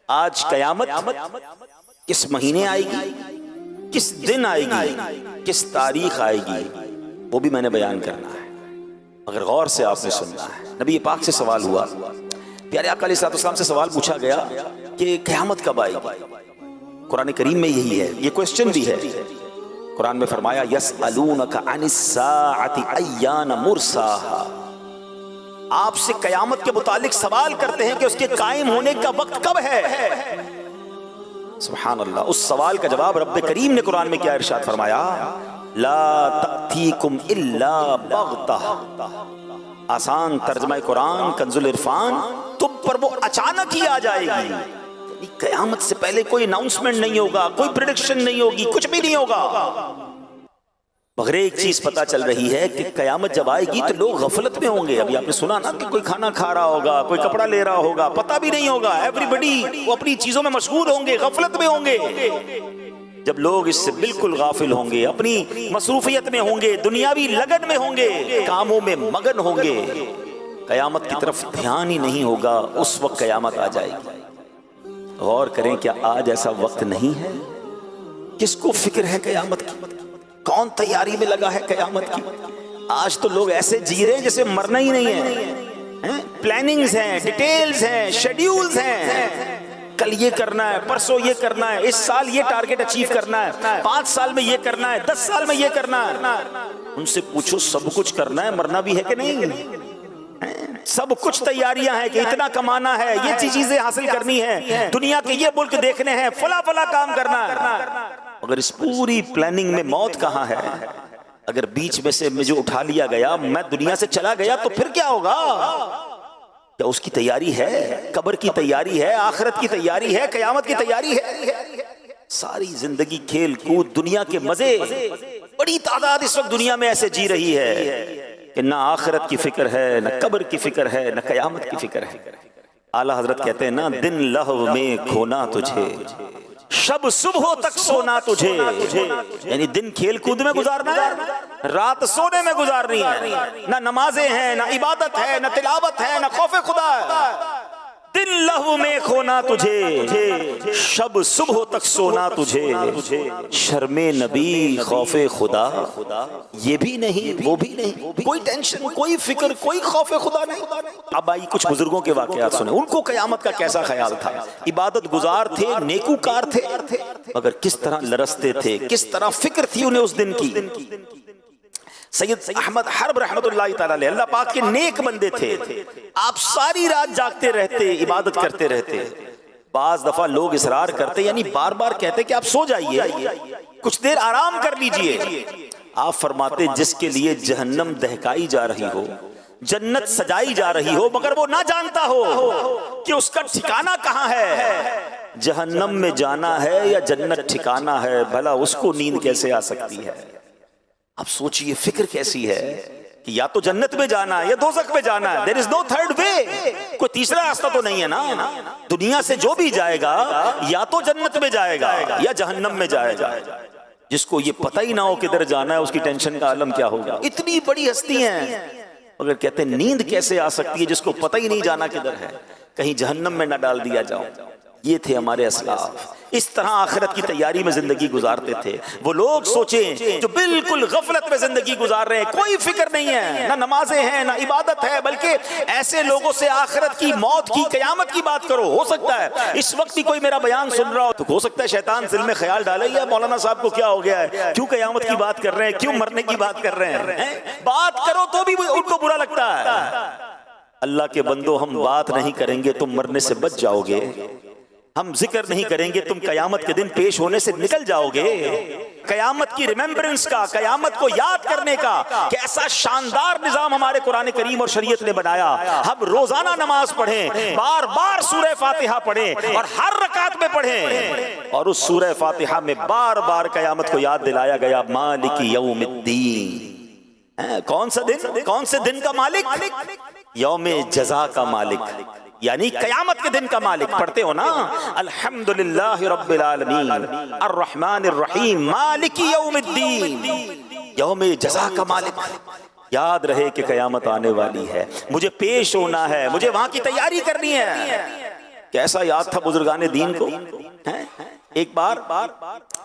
आज कयामत किस महीने आएगी, किस दिन आएगी, किस तारीख आएगी, वो भी मैंने बयान करना है, मगर गौर से आपने सुनना है। नबी पाक से सवाल हुआ, प्यारे आका अलैहिस्सलाम से सवाल पूछा गया कि क़यामत कब आएगी। कुरान करीम में यही है, ये क्वेश्चन भी है। कुरान में फरमाया यसअलूनका अनिस्साअति अय्याना मुरसाहा, आपसे कयामत के मुतालिक सवाल करते हैं कि उसके कायम होने का वक्त कब है। सुभान अल्लाह। उस सवाल का जवाब रब्बे करीम ने कुरान में क्या इरशाद फरमाया, ला तअतीकुम इल्ला बग़तह। आसान तर्जमा कुरान कंजुल इरफान, तुम पर वो अचानक ही आ जाएगी। कयामत से पहले कोई अनाउंसमेंट नहीं होगा, कोई प्रेडिक्शन नहीं होगी, कुछ भी नहीं होगा। मगर एक चीज पता चल रही है कि कयामत जब आएगी तो लोग गफलत में होंगे। अभी आपने सुना ना कि कोई खाना खा रहा होगा, कोई कपड़ा ले रहा होगा, पता भी नहीं होगा। एवरीबडी वो अपनी चीजों में मशगूल होंगे, गफलत में होंगे। जब लोग इससे बिल्कुल गाफिल होंगे, अपनी मसरूफियत में होंगे, दुनियावी लगन में होंगे, कामों में मगन होंगे, कयामत की तरफ ध्यान ही नहीं होगा, उस वक्त कयामत आ जाएगी। गौर करें, क्या आज ऐसा वक्त नहीं है? किसको फिक्र है कयामत की? कौन तैयारी में लगा है कयामत की? आज तो लोग ऐसे जी रहे हैं जैसे मरना ही नहीं है। प्लानिंग्स हैं, डिटेल्स हैं, शेड्यूल्स हैं। कल ये करना है, परसों ये करना है, इस साल ये टारगेट अचीव करना है, 5 साल में ये करना है, 10 साल में ये करना है। उनसे पूछो सब कुछ करना है, मरना भी है कि नहीं? सब कुछ तैयारियां हैं कि इतना कमाना है, ये चीजें हासिल करनी है, दुनिया के ये मुल्क देखने हैं, फला फला काम करना है। अगर इस पूरी प्लानिंग में मौत कहाँ है? अगर बीच में से मुझे उठा लिया गया, मैं दुनिया से चला गया, तो फिर क्या होगा? क्या उसकी तैयारी है? कब्र की तैयारी है, आखिरत की तैयारी है, कयामत की तैयारी है। सारी जिंदगी खेल कूद, दुनिया के मजे। बड़ी तादाद इस वक्त दुनिया में ऐसे जी रही है कि ना आखिरत की फिक्र है, न कब्र की फिक्र है, न कयामत की फिक्र है। आला हजरत कहते हैं ना, दिन लहव में खोना तुझे, शब सुबह तक सोना तुझे। यानी दिन खेल कूद में गुजारना है, रात सोने में गुजारनी है। ना नमाजें हैं, ना इबादत है, ना तिलावत है, ना खौफ खुदा है। दिन लहव में खोना तुझे, शब सुबह तक सोना तुझे। शर्मे नबी खौफे खुदा, ये भी नहीं वो भी नहीं, कोई टेंशन, कोई फिक्र, कोई खौफे खुदा नहीं। अब आई कुछ बुजुर्गों के वाकयात सुने, उनको कयामत का कैसा ख्याल था। इबादत गुजार थे, नेकूकार थे, मगर किस तरह लरसते थे, किस तरह फिक्र थी उन्हें उस दिन की। सैयद अहमद हर्ब रहमतुल्लाहि तआला अलैह अल्लाह पाक के नेक बंदे थे। आप सारी रात जागते रहते, इबादत करते रहते। बाज दफा लोग इसरार करते, यानी बार बार कहते कि आप सो जाइए, कुछ देर आराम कर लीजिए। आप फरमाते, जिसके लिए जहन्नम दहकाई जा रही हो, जन्नत सजाई जा रही हो, मगर वो ना जानता हो कि उसका ठिकाना कहाँ है। जहन्नम में जाना है या जन्नत ठिकाना है, भला उसको नींद कैसे आ सकती है? अब सोचिए फिक्र कैसी है कि या तो जन्नत में जाना है या दोज़ख में जाना है। There is no third way, कोई तीसरा रास्ता तो नहीं है ना। दुनिया से जो भी जाएगा या तो जन्नत में जाएगा या जहन्नम में जाएगा। जिसको ये पता ही ना हो किधर जाना है, उसकी टेंशन का आलम क्या होगा। इतनी बड़ी हस्ती हैं, मगर कहते हैं नींद कैसे आ सकती है जिसको पता ही नहीं जाना किधर है, कहीं जहन्नम में ना डाल दिया जाओ। ये थे हमारे असलाफ, इस तरह आखिरत की तैयारी में जिंदगी गुजारते थे। वो लोग सोचें जो बिल्कुल गफलत में जिंदगी गुजार रहे हैं, कोई फिक्र नहीं है, ना नमाजें हैं, ना इबादत है, बल्कि ऐसे लोगों से आखिरत की, मौत की, कयामत की बात करो। हो सकता है इस वक्त भी कोई मेरा बयान सुन रहा हो, तो हो सकता है शैतान दिल में ख्याल डाले, या मौलाना साहब को क्या हो गया है, क्यों कयामत की बात कर रहे हैं, क्यों मरने की बात कर रहे हैं। बात करो तो भी उनको बुरा लगता है। अल्लाह के बंदो, हम बात नहीं करेंगे तुम मरने से बच जाओगे, हम जिक्र नहीं करेंगे तुम कयामत के दिन पेश होने से निकल जाओगे। कयामत की रिमेम्बरेंस का, कयामत को याद करने का कैसा शानदार निजाम हमारे कुरान करीम और शरीयत ने बनाया। हम रोजाना नमाज पढ़ें, बार बार सूरह फातिहा पढ़ें और हर रकात में पढ़ें, और उस सूरह फातिहा में बार बार कयामत को याद दिलाया गया, मालिक यौमिद्दीन। कौन सा दिन, कौन से दिन का मालिक? यौमे जज़ा का मालिक, यानी कयामत के दिन का मालिक। पढ़ते हो ना, अल्हम्दुलिल्लाहि रब्बिल आलमीन अर्रहमानिर रहीम मालिकी यौमिद्दीन, यौमे जज़ा का मालिक। याद रहे कि कयामत आने वाली है, मुझे पेश होना है, मुझे वहां की तैयारी करनी है। कैसा याद था बुजुर्गाने दीन को, हैं? एक बार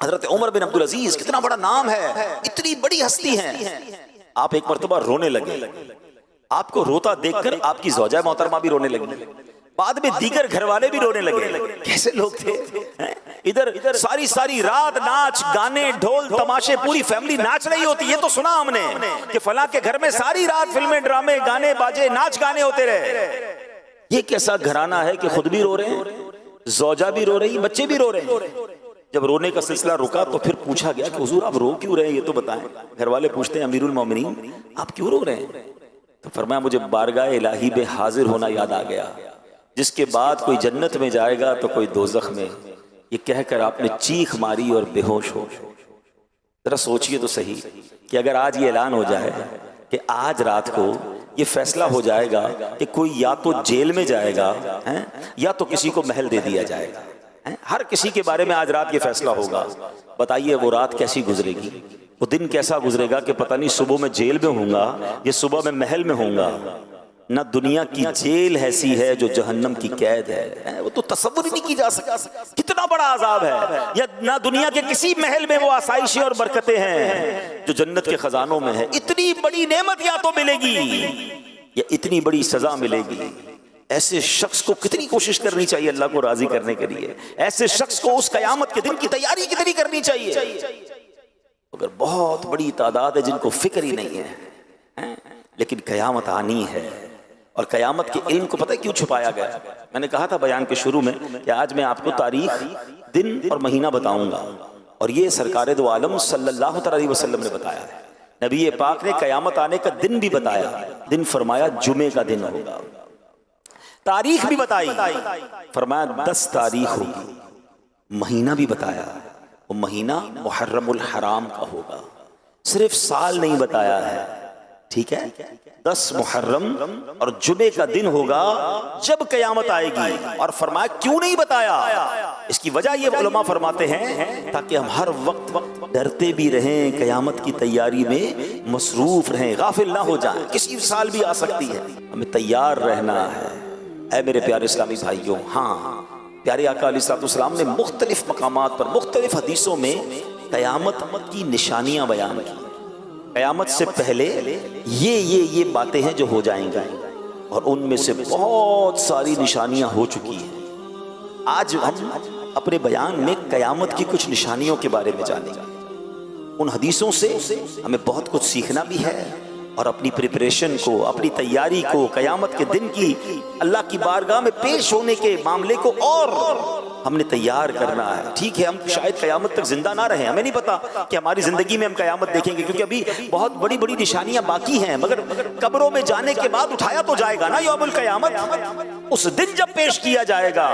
हजरत उमर बिन अब्दुल अजीज, कितना बड़ा नाम है, इतनी बड़ी हस्ती है, आप एक मर्तबा रोने लगे। आपको रोता देखकर आपकी ज़ौजा मोहतरमा भी रोने लगी, बाद में दीगर घर वाले भी रोने लगे। कैसे लोग थे, इधर सारी सारी रात नाच गाने ढोल तमाशे, पूरी फैमिली नाच रही होती। ये तो सुना हमने कि फलां के घर में सारी रात फिल्में ड्रामे गाने बाजे नाच गाने होते रहे। ये कैसा घराना है कि खुद भी रो रहे हैं, ज़ौजा भी रो रही, बच्चे भी रो रहे हैं। जब रोने का सिलसिला रुका तो फिर पूछा गया कि हुजूर आप रो क्यों रहे हैं, ये तो बताएं। घर वाले पूछते हैं अमीरुल मोमिनीन आप क्यों रो रहे हैं? तो फरमाया मुझे बारगाह इलाही में हाजिर होना याद आ गया, जिसके बाद कोई जन्नत में जाएगा तो कोई दोज़ख में। ये कहकर आपने चीख मारी और बेहोश हो। जरा सोचिए तो सही कि अगर आज ये ऐलान हो जाए कि आज रात को ये फैसला हो जाएगा कि कोई या तो जेल में जाएगा है, या तो किसी को महल दे दिया जाएगा है? हर किसी के बारे में आज रात ये फैसला होगा। बताइए वो रात कैसी गुजरेगी, वो दिन कैसा गुजरेगा कि पता नहीं सुबह में जेल में होऊंगा या सुबह में महल में होऊंगा। ना दुनिया की जेल ऐसी है जो जहन्नम की कैद है, वो तो तसव्वुर ही नहीं की जा सकता कितना बड़ा अजाब है। या ना दुनिया के किसी महल में वो आसाइशें और बरकतें हैं जो जन्नत के खजानों में है। इतनी बड़ी नेमत या तो मिलेगी या इतनी बड़ी सजा मिलेगी। ऐसे शख्स को कितनी कोशिश करनी चाहिए अल्लाह को राजी करने के लिए। ऐसे शख्स को उस कयामत के दिन की तैयारी कितनी करनी चाहिए। अगर बहुत बड़ी तादाद है जिनको फिक्र ही नहीं है, लेकिन कयामत आनी है। और कयामत के इल्म को पता है क्यों छुपाया गया? मैंने कहा था बयान के शुरू में कि आज मैं आपको तारीख, दिन और महीना बताऊंगा, और ये सरकार दो आलम सल्लल्लाहु अलैहि वसल्लम ने बताया है। नबी पाक ने कयामत आने का दिन भी बताया। दिन फरमाया जुमे का दिन होगा। तारीख भी बताई, फरमाया 10 तारीख होगी। महीना भी बताया, वो महीना मुहर्रमुल हराम का होगा। सिर्फ साल नहीं बताया है, ठीक है, 10 मुहर्रम और जुमे का दिन होगा जब कयामत आएगी। और फरमाया क्यों नहीं बताया? इसकी वजह ये उलमा फरमाते हैं ताकि हम हर वक्त डरते भी रहें, कयामत की तैयारी में मसरूफ रहें, गाफिल ना हो जाएं। किसी साल भी आ सकती है, हमें तैयार रहना है। ऐ मेरे प्यारे इस्लामी भाइयों, हाँ, प्यारे आका अलैहिस्सलाम ने मुख्तलिफ मकामात पर मुख्तलिफ हदीसों में कयामत की निशानियां बयान की। कयामत से पहले ये बातें हैं जो हो जाएंगी, और उनमें से बहुत सारी निशानियां हो चुकी हैं। आज हम अपने बयान में कयामत की कुछ निशानियों के बारे में जानेंगे। उन हदीसों से हमें बहुत कुछ सीखना भी है, और अपनी प्रिपरेशन को, अपनी तैयारी को, कयामत के दिन की अल्लाह की बारगाह में पेश होने के मामले को और हमने तैयार करना है। ठीक है, हम शायद कयामत तक जिंदा ना रहें, हमें नहीं पता कि हमारी जिंदगी में हम कयामत देखेंगे, क्योंकि अभी बहुत बड़ी बड़ी निशानियां बाकी हैं। मगर कब्रों में जाने के बाद उठाया तो जाएगा ना यौमुल कयामत। उस दिन जब पेश किया जाएगा,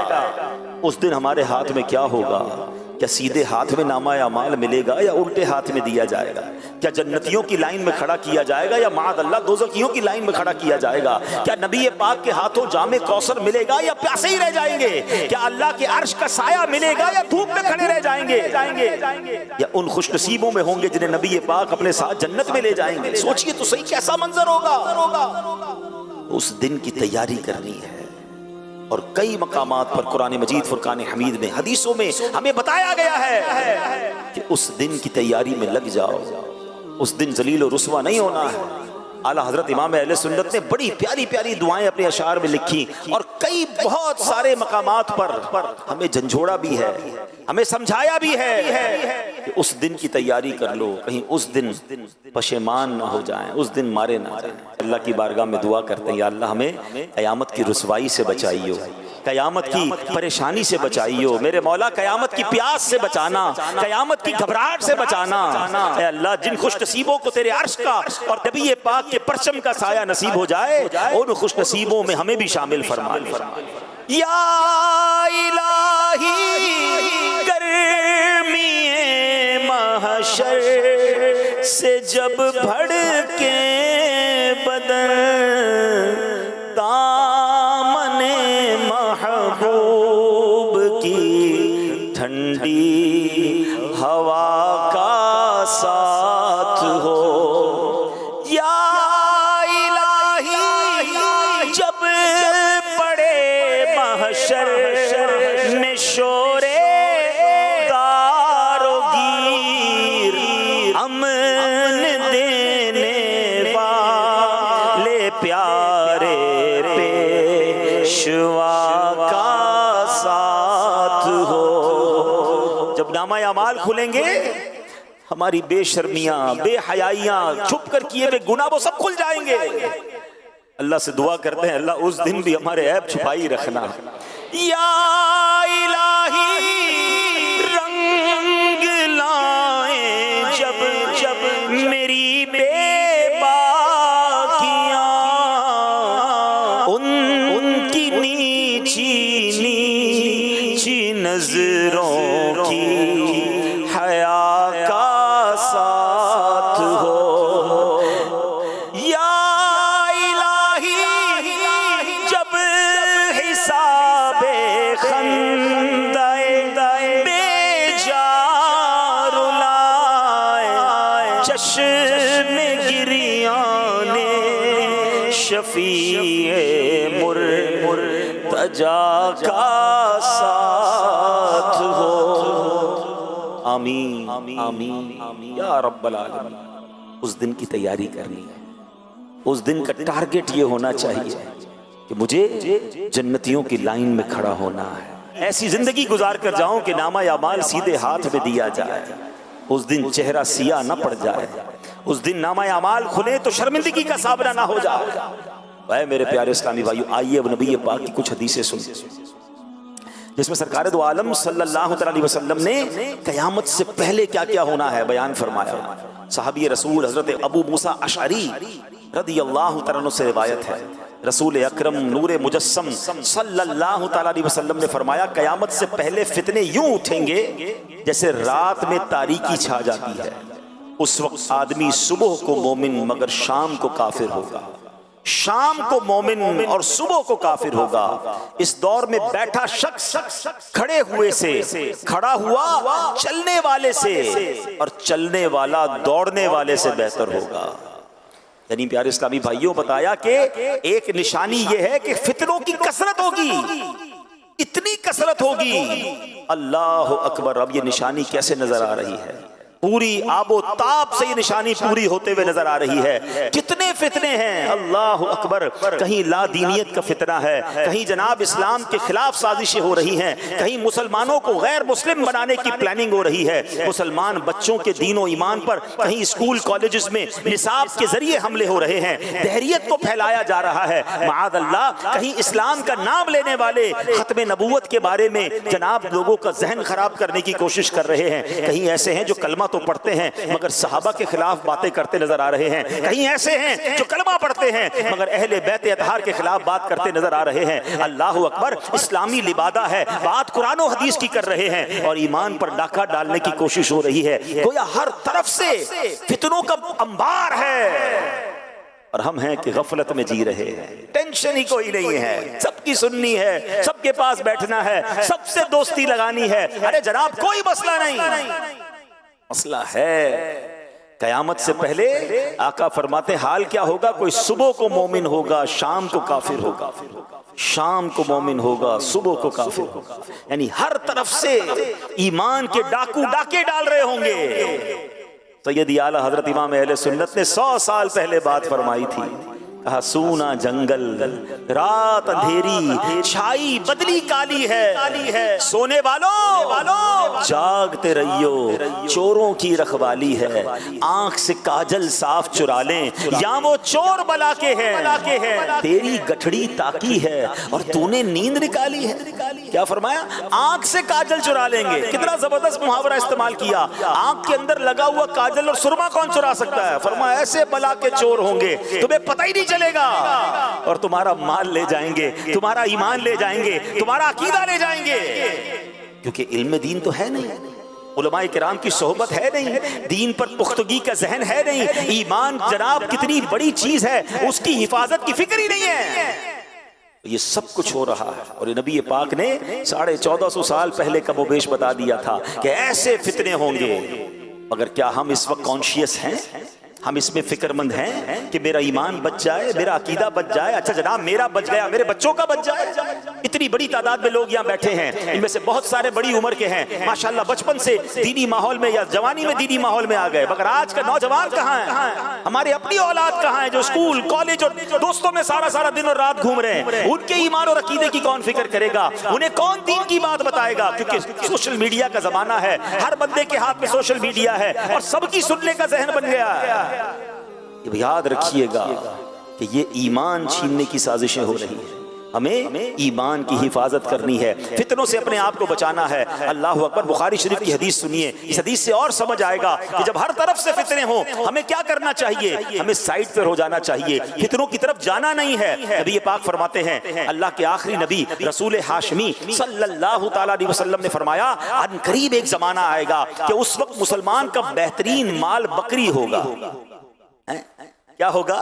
उस दिन हमारे हाथ में क्या होगा? क्या सीधे हाथ में नामा या माल मिलेगा या उल्टे हाथ में दिया जाएगा? क्या जन्नतियों की लाइन में खड़ा किया जाएगा या माअल्लाह दोज़खियों की लाइन में खड़ा किया जाएगा? क्या नबी पाक के हाथों जामे कौसर मिलेगा या प्यासे ही रह जाएंगे? क्या अल्लाह के अर्श का साया मिलेगा या धूप में खड़े रह जाएंगे? या उन खुशनसीबों में होंगे जिन्हें नबी पाक अपने साथ जन्नत में ले जाएंगे? सोचिए तो सही, कैसा मंजर होगा। उस दिन की तैयारी करनी है। और कई मकामात पर कुरान मजीद फुरकान हमीद में, हदीसों में हमें बताया गया है कि उस दिन की तैयारी में लग जाओ। उस दिन जलील और रुस्वा नहीं होना है। आला हजरत इमाम अहले सुन्नत ने बड़ी प्यारी प्यारी दुआएं अपने अशार में लिखी, और कई बहुत सारे मकामात पर हमें झंझोड़ा भी है, हमें समझाया भी है कि उस दिन की तैयारी कर लो, कहीं उस दिन पशेमान ना हो जाएं, उस दिन मारे ना जाएं। अल्लाह की बारगाह में दुआ करते हैं, या अल्लाह हमें क़यामत की रुसवाई से बचाइयो, क़यामत की परेशानी से बचाइयो। मेरे मौला क़यामत की प्यास से बचाना, क़यामत की घबराहट से बचाना। ऐ अल्लाह, जिन खुशनसीबों को तेरे अर्श का और नबी पाक के परचम का साया नसीब हो जाए, उन खुशनसीबों में हमें भी शामिल फरमा। या इलाही गर्मी महशर से जब भड़के बदन, दामने महबूब की ठंडी हवा का साथ हो। या इलाही जब पड़े महशर नामा अमाल खुलेंगे, हमारी बेशर्मियां, बेहयाइयां, छुप कर किए हुए गुनाह वो सब खुल जाएंगे। अल्लाह से दुआ करते हैं, अल्लाह उस दिन भी हमारे ऐब छुपाई रखना। या इलाही रंग लाए जब जब मेरी बेबाकियां, उनकी नीची नीची नजरों की हया का साथ हो। या इलाही जब हिसाबे खंदाए बेजार लाए, चश्मे गिरियाने शफीए मुर्तजा का साथ हो। आमीन आमीन या रब्बल आलमीन। उस दिन की तैयारी करनी है, उस दिन का टारगेट ये होना चाहिए कि मुझे जन्नतियों की लाइन में खड़ा होना है। ऐसी जिंदगी गुजार कर जाऊं कि नामा या माल सीधे हाथ में दिया जाए, उस दिन चेहरा सिया न पड़ जाए, उस दिन नामा या माल खुले तो शर्मिंदगी का सामना ना हो जाए। भाई मेरे प्यारे इस्लामी भाइयों, आइए अब नबी पाक की कुछ हदीसें सुनिए, जिसमें सरकार दो आलम सल्लल्लाहु अलैहि वसल्लम ने कयामत से पहले क्या क्या होना है बयान फरमाया। साहबी रसूल हजरत अबू मूसा अशअरी रदियल्लाहु तआला अन्हु से रिवायत है, रसूल अकरम नूरे मुजस्सम सल्लल्लाहु अलैहि वसल्लम ने फरमाया, कयामत से पहले फितने यूं उठेंगे जैसे रात में तारीकी छा जाती है। उस वक्त आदमी सुबह को मोमिन मगर शाम को काफिर होगा, शाम को मोमिन और सुबह को काफिर होगा। इस दौर में बैठा शख्स खड़े हुए से, खड़ा हुआ चलने वाले से, और चलने वाला दौड़ने वाले से बेहतर होगा। यानी प्यारे इस्लामी भाइयों, बताया कि एक निशानी यह है कि फितनों की कसरत होगी, इतनी कसरत होगी, अल्लाह अकबर। अब ये निशानी कैसे नजर आ रही है? पूरी आबो ताब से ये निशानी पूरी होते हुए नजर आ रही है। कितने फितने हैं, अल्लाह अकबर। कहीं लादीनियत का फितना है, कहीं जनाब इस्लाम के खिलाफ साजिशें हो रही हैं, कहीं मुसलमानों को गैर मुस्लिम बनाने की प्लानिंग हो रही है, मुसलमान बच्चों के दीन ईमान पर कहीं स्कूल कॉलेजेस में निसाब के जरिए हमले हो रहे हैं, दहरियत को फैलाया जा रहा है माअद अल्लाह। कहीं इस्लाम का नाम लेने वाले खत्म नबूवत के बारे में जनाब लोगों का जहन खराब करने की कोशिश कर रहे हैं। कहीं ऐसे हैं जो कलमा तो पढ़ते हैं मगर सहाबा के खिलाफ बातें करते नजर आ रहे हैं, कहीं ऐसे हैं जो कलमा पढ़ते हैं मगर अहले बैत अतहार के खिलाफ बात करते नजर आ रहे हैं। अल्लाह अकबर, इस्लामी लिबादा है, बात कुरान और हदीस की कर रहे हैं और ईमान पर डाका डालने की कोशिश हो रही है। गोया हर तरफ से फितनों का अंबार है और हम हैं कि गफलत में जी रहे हैं, टेंशन ही कोई नहीं है, सबकी सुननी है, सबके पास बैठना है, सबसे दोस्ती लगानी है। अरे जनाब कोई मसला नहीं, मसला है कयामत से पहले। आका फरमाते हाल क्या होगा? कोई सुबह को मोमिन होगा, शाम को काफिर होगा, शाम को मोमिन होगा, सुबह को काफिर होगा। यानी हर तरफ से ईमान के डाकू डाके डाल रहे होंगे। सैयदी आला हजरत इमाम अहले सुन्नत ने 100 साल पहले बात फरमाई थी, कहा सूना जंगल, रात अंधेरी, छाई बदली काली है, सोने वालों जागते रहियो, चोरों की रखवाली है, आंख से काजल साफ चुरा लें या वो चोर बला के हैं, तेरी गठड़ी ताकी है और तूने नींद निकाली है। क्या फरमाया? आंख से काजल चुरा लेंगे। कितना जबरदस्त मुहावरा इस्तेमाल किया। आंख के अंदर लगा हुआ काजल और सुरमा कौन चुरा सकता है? फरमाया ऐसे बला के चोर होंगे तुम्हें पता ही नहीं चलेगा और तुम्हारा माल ले जाएंगे, तुम्हारा ईमान ले जाएंगे, तुम्हारा अकीदा ले जाएंगे, क्योंकि इल्म दीन तो है नहीं, उलमाए किराम की सोहबत है नहीं, दीन पर पुख्तगी का जहन है नहीं, ईमान जनाब कितनी बड़ी चीज है उसकी हिफाजत की फिक्र ही नहीं है। ये सब कुछ हो रहा है और नबी पाक ने 1450 साल पहले कमोबेश बता दिया था कि ऐसे फितने होंगे। मगर क्या हम इस वक्त कॉन्शियस हैं? हम इसमें फिक्रमंद हैं कि मेरा ईमान बच जाए, मेरा अकीदा बच जाए। अच्छा जनाब, मेरा बच गया, मेरे बच्चों का बच जाए। इतनी बड़ी तादाद में लोग यहाँ बैठे हैं, इनमें से बहुत सारे बड़ी उम्र के हैं, माशाल्लाह बचपन से दीनी माहौल में या जवानी में दीनी माहौल में आ गए, मगर आज का नौजवान कहाँ है? हमारी अपनी औलाद कहाँ है जो स्कूल कॉलेज और दोस्तों में सारा सारा दिन और रात घूम रहे हैं? उनके ईमान और अकीदे की कौन फिक्र करेगा? उन्हें कौन दीन की बात बताएगा? क्योंकि सोशल मीडिया का जमाना है, हर बंदे के हाथ में सोशल मीडिया है और सबकी सुनने का जहन बन गया है। याद रखिएगा कि ये ईमान छीनने की साजिशें हो रही हैं। हमें ईमान की हिफाजत करनी है, फितनों से अपने आप को बचाना है। अल्लाह अकबर। बुखारी शरीफ की हदीस सुनिए, इस हदीस से और समझ आएगा कि जब हर तरफ से फितने हो हमें क्या करना चाहिए। हमें साइड पर हो जाना चाहिए, फितनों की तरफ जाना नहीं है। नबी पाक फरमाते हैं, अल्लाह के आखिरी नबी रसूल हाशमी सल्लल्लाहु तआला अलैहि वसल्लम ने फरमाया, अन करीब एक जमाना आएगा कि उस वक्त मुसलमान का बेहतरीन माल बकरी होगा। क्या होगा?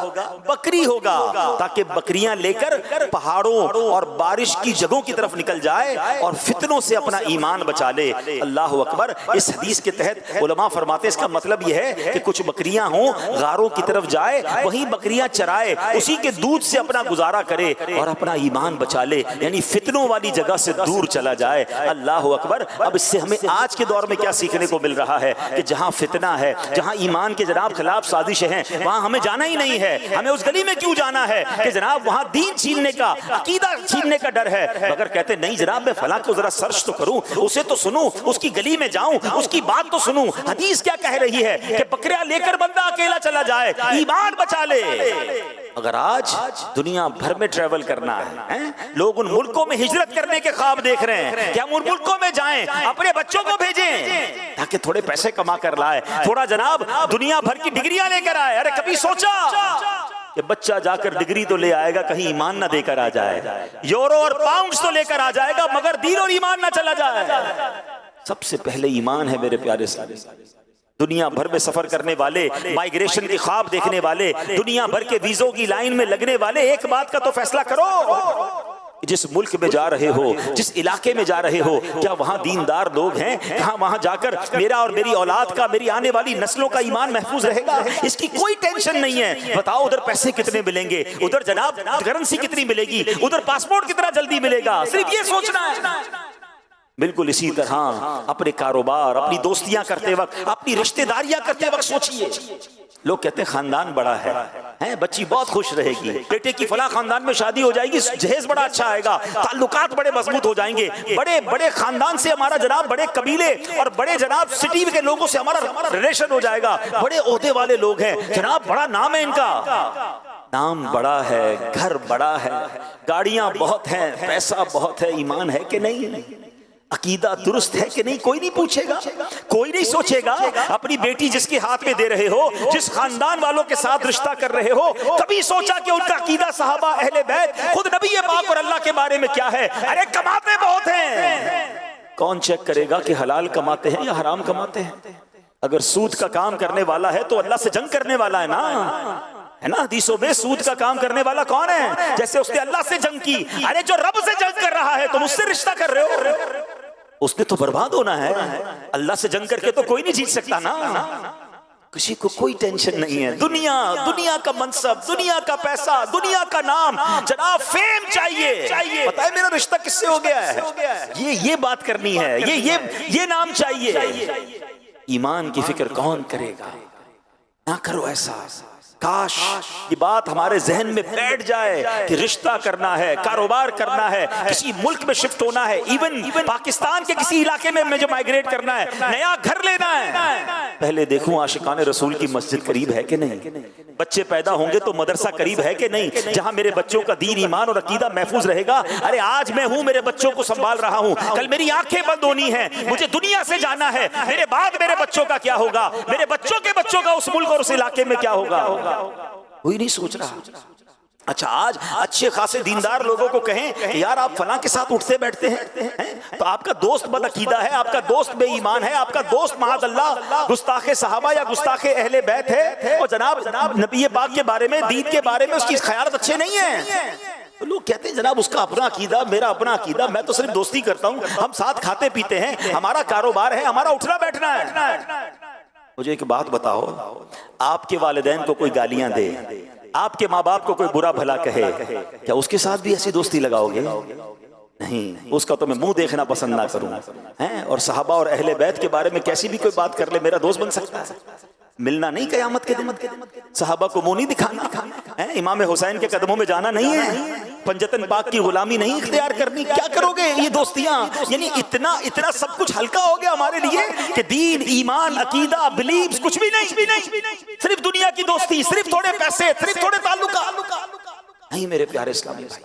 बकरी होगा, ताकि बकरियां लेकर पहाड़ों और बारिश की जगहों की तरफ निकल जाए और फितनों से अपना ईमान बचा ले। अल्लाह अकबर। इस हदीस के तहत उलमा फरमाते इसका मतलब यह है कि कुछ बकरियां हों, गारों की तरफ जाए, वहीं बकरियां चराए, उसी के दूध से अपना गुजारा करे और अपना ईमान बचा ले, यानी फितनों वाली जगह से दूर चला जाए। अल्लाह अकबर। अब इससे हमें आज के दौर में क्या सीखने को मिल रहा है कि जहां फितना है, जहां ईमान के जनाब खिलाफ साजिशें हैं, वहां हमें जाना ही नहीं है। हमें उस गली में क्यों जाना है कि जनाब वहां दीन छीनने का, अकीदा छीनने का डर है। मगर कहते नहीं जनाब, मैं फलां को जरा सर्च तो करूं, उसे तो सुनूं, उसकी गली में जाऊं, उसकी बात तो सुनूं। हदीस क्या कह रही है कि बकरियां लेकर बंदा अकेला चला जाए, ईमान बचा ले। अगर आज दुनिया भर में ट्रेवल करना है, लोग उन मुल्कों में हिजरत करने के ख्वाब देख रहे हैं कि हम उन मुल्कों में जाएं, अपने बच्चों को भेजें ताकि थोड़े पैसे कमा कर लाए, थोड़ा जनाब दुनिया भर की डिग्रियां लेकर आए। अरे कभी सोचा कि बच्चा जाकर डिग्री तो ले आएगा, कहीं ईमान ना देकर आ जाए, यूरो और पाउंड्स तो लेकर आ जाएगा, मगर दीन और ईमान ना चला जाए। सबसे पहले ईमान है मेरे प्यारे साथी। दुनिया भर में सफर करने वाले, माइग्रेशन के ख्वाब देखने वाले, दुनिया भर के वीजों की लाइन में लगने वाले, एक बात का तो फैसला करो, जिस मुल्क में जा रहे हो, जिस इलाके में जा रहे हो, क्या वहां दीनदार लोग हैं? कहां वहां जाकर मेरा और मेरी औलाद का, मेरी आने वाली नस्लों का ईमान महफूज रहेगा? इसकी कोई टेंशन नहीं है। बताओ उधर पैसे कितने मिलेंगे, उधर जनाब करेंसी कितनी मिलेगी, उधर पासपोर्ट कितना जल्दी मिलेगा, सिर्फ ये सोचना है। बिल्कुल इसी तरह अपने कारोबार, अपनी दोस्तियां करते वक्त, अपनी रिश्तेदारियां करते वक्त सोचिए। लोग कहते हैं खानदान बड़ा है, बच्ची बहुत खुश रहेगी, बेटे की फला खानदान में शादी हो जाएगी, जहेज बड़ा अच्छा आएगा, ताल्लुकात बड़े मजबूत हो जाएंगे, बड़े बड़े खानदान से हमारा जनाब, बड़े कबीले और बड़े जनाब सिटी के लोगों से हमारा रिलेशन हो जाएगा, बड़े ओहदे वाले लोग हैं जनाब, बड़ा नाम है इनका। नाम बड़ा है, घर बड़ा है, गाड़ियां बहुत हैं, पैसा बहुत है, ईमान है कि नहीं, अकीदा दुरुस्त है कि नहीं, कोई नहीं पूछेगा, कोई नहीं सोचेगा। अपनी बेटी जिसके हाथ में दे रहे हो, जिस खानदान वालों के साथ रिश्ता कर रहे हो, कभी सोचा कि उनका अकीदा सहाबा अहले बैत, खुद नबी पाक और अल्लाह के बारे में क्या है? अरे कमाते बहुत हैं, कौन चेक करेगा कि हलाल कमाते हैं या हराम कमाते हैं? अगर सूद का काम करने वाला है तो अल्लाह से जंग करने वाला है ना, है ना? हदीसों में सूद का काम करने वाला कौन है? जैसे उसने अल्लाह से जंग की, अरे जो रब से जंग कर रहा है तुम उससे रिश्ता कर रहे हो, उसने तो बर्बाद होना है। अल्लाह से जंग करके तो कोई नहीं जीत सकता ना। किसी को कोई टेंशन नहीं है। दुनिया का मनसब, दुनिया का पैसा, दुनिया का नाम, जनाब फेम चाहिए। पता है मेरा रिश्ता किससे हो गया है, ये बात करनी है, ये नाम चाहिए। ईमान की फिक्र कौन करेगा? ना करो ऐसा। काश ये बात हमारे जहन में बैठ जाए कि रिश्ता करना है, कारोबार करना है, किसी मुल्क में शिफ्ट होना है, इवन पाकिस्तान के किसी इलाके में मुझे माइग्रेट करना है, नया घर लेना है, पहले देखूं आशिकाने रसूल की मस्जिद करीब है कि नहीं, बच्चे पैदा होंगे तो मदरसा करीब है कि नहीं, जहां मेरे बच्चों का दीन, ईमान और अकीदा महफूज रहेगा। अरे आज मैं हूं, मेरे बच्चों को संभाल रहा हूं, कल मेरी आंखें बंद होनी है, मुझे दुनिया से जाना है, मेरे बाद मेरे बच्चों का क्या होगा, मेरे बच्चों के बच्चों का उस मुल्क और उस इलाके में क्या होगा, कोई नहीं सोच रहा। अच्छा आज अच्छे खासे दीनदार लोगों को कहें यार आप फलां के साथ उठते बैठते हैं तो आपका दोस्त बदअकीदा है, आपका दोस्त बेईमान है, आपका दोस्त माअल्लाह गुस्ताखे सहाबा या गुस्ताखे अहले बैत है, और जनाब नबी पाक के बारे में, दीन के बारे में उसकी ख्यालत अच्छे नहीं है। तो लोग कहते हैं जनाब उसका अपना अकीदा, मेरा अपना अकीदा, मैं तो सिर्फ दोस्ती करता हूं, हम साथ खाते पीते हैं, हमारा कारोबार है, हमारा उठना बैठना है। मुझे एक बात बताओ, आपके वालिदैन को कोई गालियां दे, आपके माँ बाप को कोई बुरा भला कहे, क्या उसके साथ भी ऐसी दोस्ती लगाओगे? नहीं, उसका तो मैं मुंह देखना पसंद ना करूं हैं। और सहाबा और अहले बैत के बारे में कैसी भी कोई बात कर ले, मेरा दोस्त बन सकता है? मिलना नहीं कयामत के दिन, सहाबा को मुंह नहीं दिखाना है, इमाम हुसैन के कदमों में जाना नहीं है, पंजतन पाक की गुलामी नहीं इख्तियार करनी। क्या करोगे ये दोस्तियां? यानी इतना इतना सब कुछ हल्का हो गया हमारे लिए कि दीन, ईमान, अकीदा, बिलीव्स कुछ भी नहीं, सिर्फ दुनिया की दोस्ती, सिर्फ थोड़े पैसे, सिर्फ थोड़े ताल्लुका। नहीं मेरे प्यारे इस्लामी भाई,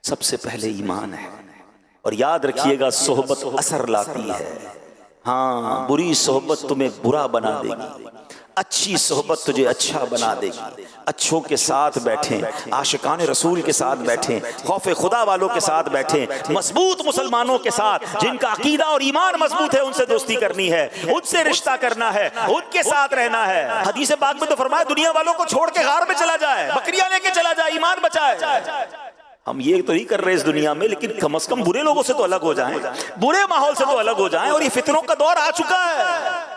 सबसे पहले ईमान है। और याद रखिएगा, सोहबत असर लाती है। हाँ, बुरी सोहबत तुम्हें बुरा बना देगी, अच्छी सोहबत तुझे अच्छा बना देगी। अच्छों के साथ बैठें, आशिकान रसूल के साथ बैठें, खौफ खुदा वालों के साथ बैठें, मजबूत मुसलमानों के साथ जिनका अकीदा और ईमान मजबूत है, उनसे दोस्ती करनी है, उनसे रिश्ता करना है, उनके साथ रहना है। हदीस पाक में तो फरमाया, दुनिया वालों को छोड़ के गार में चला जाए, बकरियां लेके चला जाए, ईमान बचाए। हम ये तो नहीं कर रहे इस दुनिया में, लेकिन कम से कम बुरे लोगों से तो अलग हो जाएं, बुरे माहौल से तो अलग हो जाएं। और ये फितरों का दौर आ चुका है।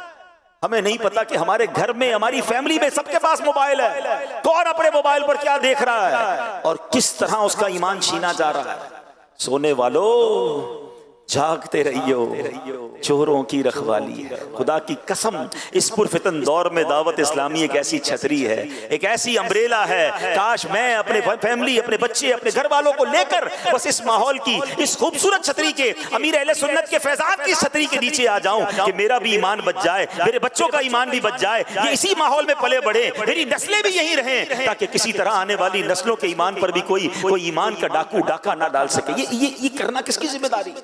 हमें नहीं पता कि हमारे घर में, हमारी फैमिली में सबके पास मोबाइल है, कौन अपने मोबाइल पर क्या देख रहा है और किस तरह उसका ईमान छीना जा रहा है। सोने वालों, जागते रहियो, चोरों की रखवाली है। खुदा की कसम, इस पुरफितन दौर में दावत इस्लामी एक ऐसी छतरी है, एक ऐसी अम्ब्रेला है। काश मैं अपने फैमिली, अपने बच्चे, अपने घर वालों को लेकर बस इस माहौल की, इस खूबसूरत छतरी के, अमीर अहले सुन्नत के फैजान की छतरी के नीचे आ जाऊं कि मेरा भी ईमान बच जाए, मेरे बच्चों का ईमान भी बच जाए, ये इसी माहौल में पले बढ़े, मेरी नस्लें भी यहीं रहें, ताकि किसी तरह आने वाली नस्लों के ईमान पर भी कोई ईमान का डाकू डाका ना डाल सके। ये करना किसकी जिम्मेदारी?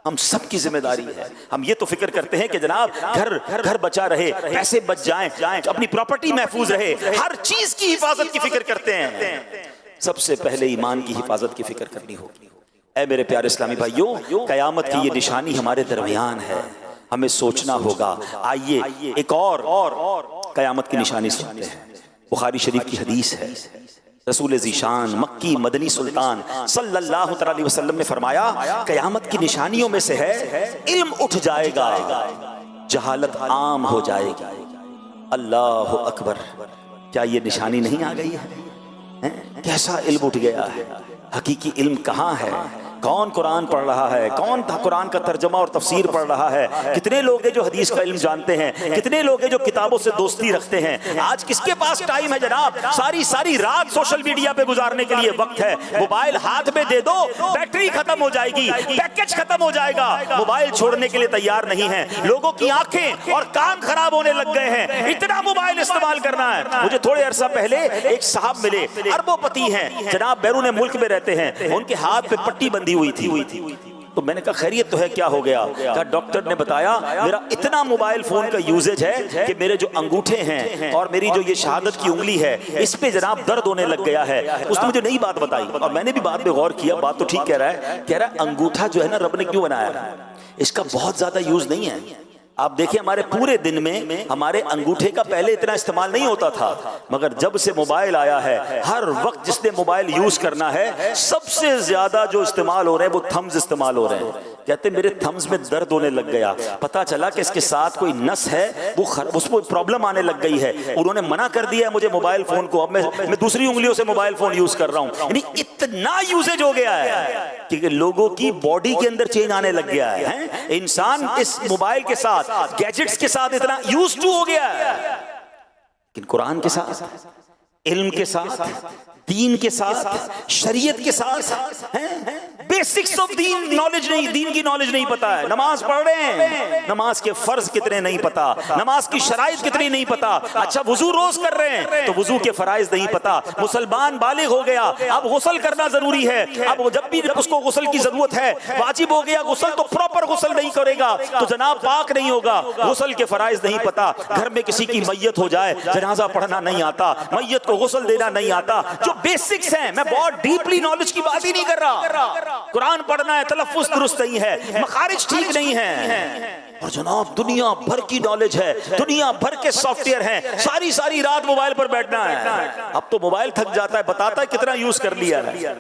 हम सब की जिम्मेदारी है। हम ये तो फिक्र करते हैं कि जनाब घर बचा रहे, पैसे बच जाएं, अपनी प्रॉपर्टी महफूज रहे, हर चीज की हिफाजत की फिक्र करते हैं। सबसे पहले ईमान की हिफाजत की फिक्र करनी होगी। ऐ मेरे प्यारे इस्लामी भाइयों, कयामत की ये निशानी हमारे दरमियान है, हमें सोचना होगा। आइए एक और कयामत की निशानी सुनते हैं। बुखारी शरीफ की हदीस है, रसूल ज़ीशान मक्की मदनी सुल्तान सल्लल्लाहु अलैहि वसल्लम ने फरमाया, कयामत की निशानियों में से है, इल्म उठ जाएगा, जहालत आम हो जाएगी। अल्लाह अकबर, क्या ये निशानी नहीं आ गई है? कैसा इल्म उठ गया है? हकीकी इल्म कहाँ है? कौन कुरान पढ़ रहा है? कौन कुरान का तर्जमा और तफसीर पढ़ रहा है? कितने लोग हैं जो हदीस का इल्म जानते हैं? कितने लोग हैं जो किताबों से दोस्ती रखते हैं? आज किसके पास टाइम है जनाब? सारी रात सोशल मीडिया पे गुजारने के लिए वक्त है। मोबाइल हाथ में दे दो, बैटरी खत्म हो जाएगी, पैकेज खत्म हो जाएगा, मोबाइल छोड़ने के लिए तैयार नहीं है। लोगों की आंखें और कान खराब होने लग गए हैं, इतना मोबाइल इस्तेमाल करना है। मुझे थोड़े अरसा पहले एक साहब मिले, अरबोपति हैं जनाब, बैरून मुल्क में रहते हैं, उनके हाथ पे पट्टी हुई थी। तो मैंने कहा खैरियत तो है, क्या हो गया? कहा डॉक्टर ने बताया मेरा इतना मोबाइल फोन का यूजेज है कि मेरे जो अंगूठे हैं और मेरी जो ये शहादत की उंगली है, इस पे जनाब दर्द होने लग गया है। उसने मुझे नई बात बताई और मैंने भी बात पे गौर किया। बात तो ठीक कह रहा है अंगूठा जो है ना, रब ने क्यों बनाया? इसका बहुत ज्यादा यूज नहीं है। आप देखिए हमारे पूरे दिन में हमारे अंगूठे का पहले इतना इस्तेमाल नहीं होता था, मगर जब से मोबाइल आया है, हर वक्त जिसने मोबाइल यूज करना है, सबसे ज्यादा जो इस्तेमाल हो रहे हैं वो थम्स इस्तेमाल हो रहे हैं। कहते मेरे थम्स में दर्द होने लग गया, पता चला कि इसके साथ कोई नस है, वो उसको प्रॉब्लम आने लग गई है। उन्होंने मना कर दिया मुझे मोबाइल फोन को, अब मैं दूसरी उंगलियों से मोबाइल फोन यूज कर रहा हूं। यानी इतना यूजेज हो गया है कि लोगों की बॉडी के अंदर चेंज आने लग गया है। इंसान इस मोबाइल के साथ, गैजेट्स के साथ इतना यूज्ड टू हो गया है, लेकिन कुरान के साथ, इल्म के साथ, दीन के साथ, शरीयत के साथ हैं, बेसिक्स ऑफ दीन नॉलेज नहीं, दीन की नॉलेज नहीं पता है। नमाज पढ़ रहे हैं, नमाज के फर्ज कितने नहीं पता, नमाज की शराइत कितनी नहीं पता। अच्छा वुजू रोज कर रहे हैं तो वुजू के फराइज नहीं पता। मुसलमान बालिग हो गया, अब गुस्ल करना जरूरी है, अब जब भी उसको गुस्ल की जरूरत है, वाजिब हो गया गुस्ल, तो प्रॉपर गुस्ल नहीं करेगा तो जनाब पाक नहीं होगा। गुस्ल के फराइज नहीं पता। घर में किसी की मैयत हो जाए, जनाजा पढ़ना नहीं आता, मैयत को गुस्ल देना नहीं आता, जो बेसिक्स हैं। मैं बहुत डीपली नॉलेज की बात ही नहीं कर रहा। कुरान पढ़ना है, तलफ्फुज़ दुरुस्त नहीं है, मखारिज ठीक नहीं है, और जनाब दुनिया भर की नॉलेज है, दुनिया भर के सॉफ्टवेयर हैं, सारी रात मोबाइल पर बैठना है। अब तो मोबाइल थक जाता है, बताता है कितना यूज कर लिया है।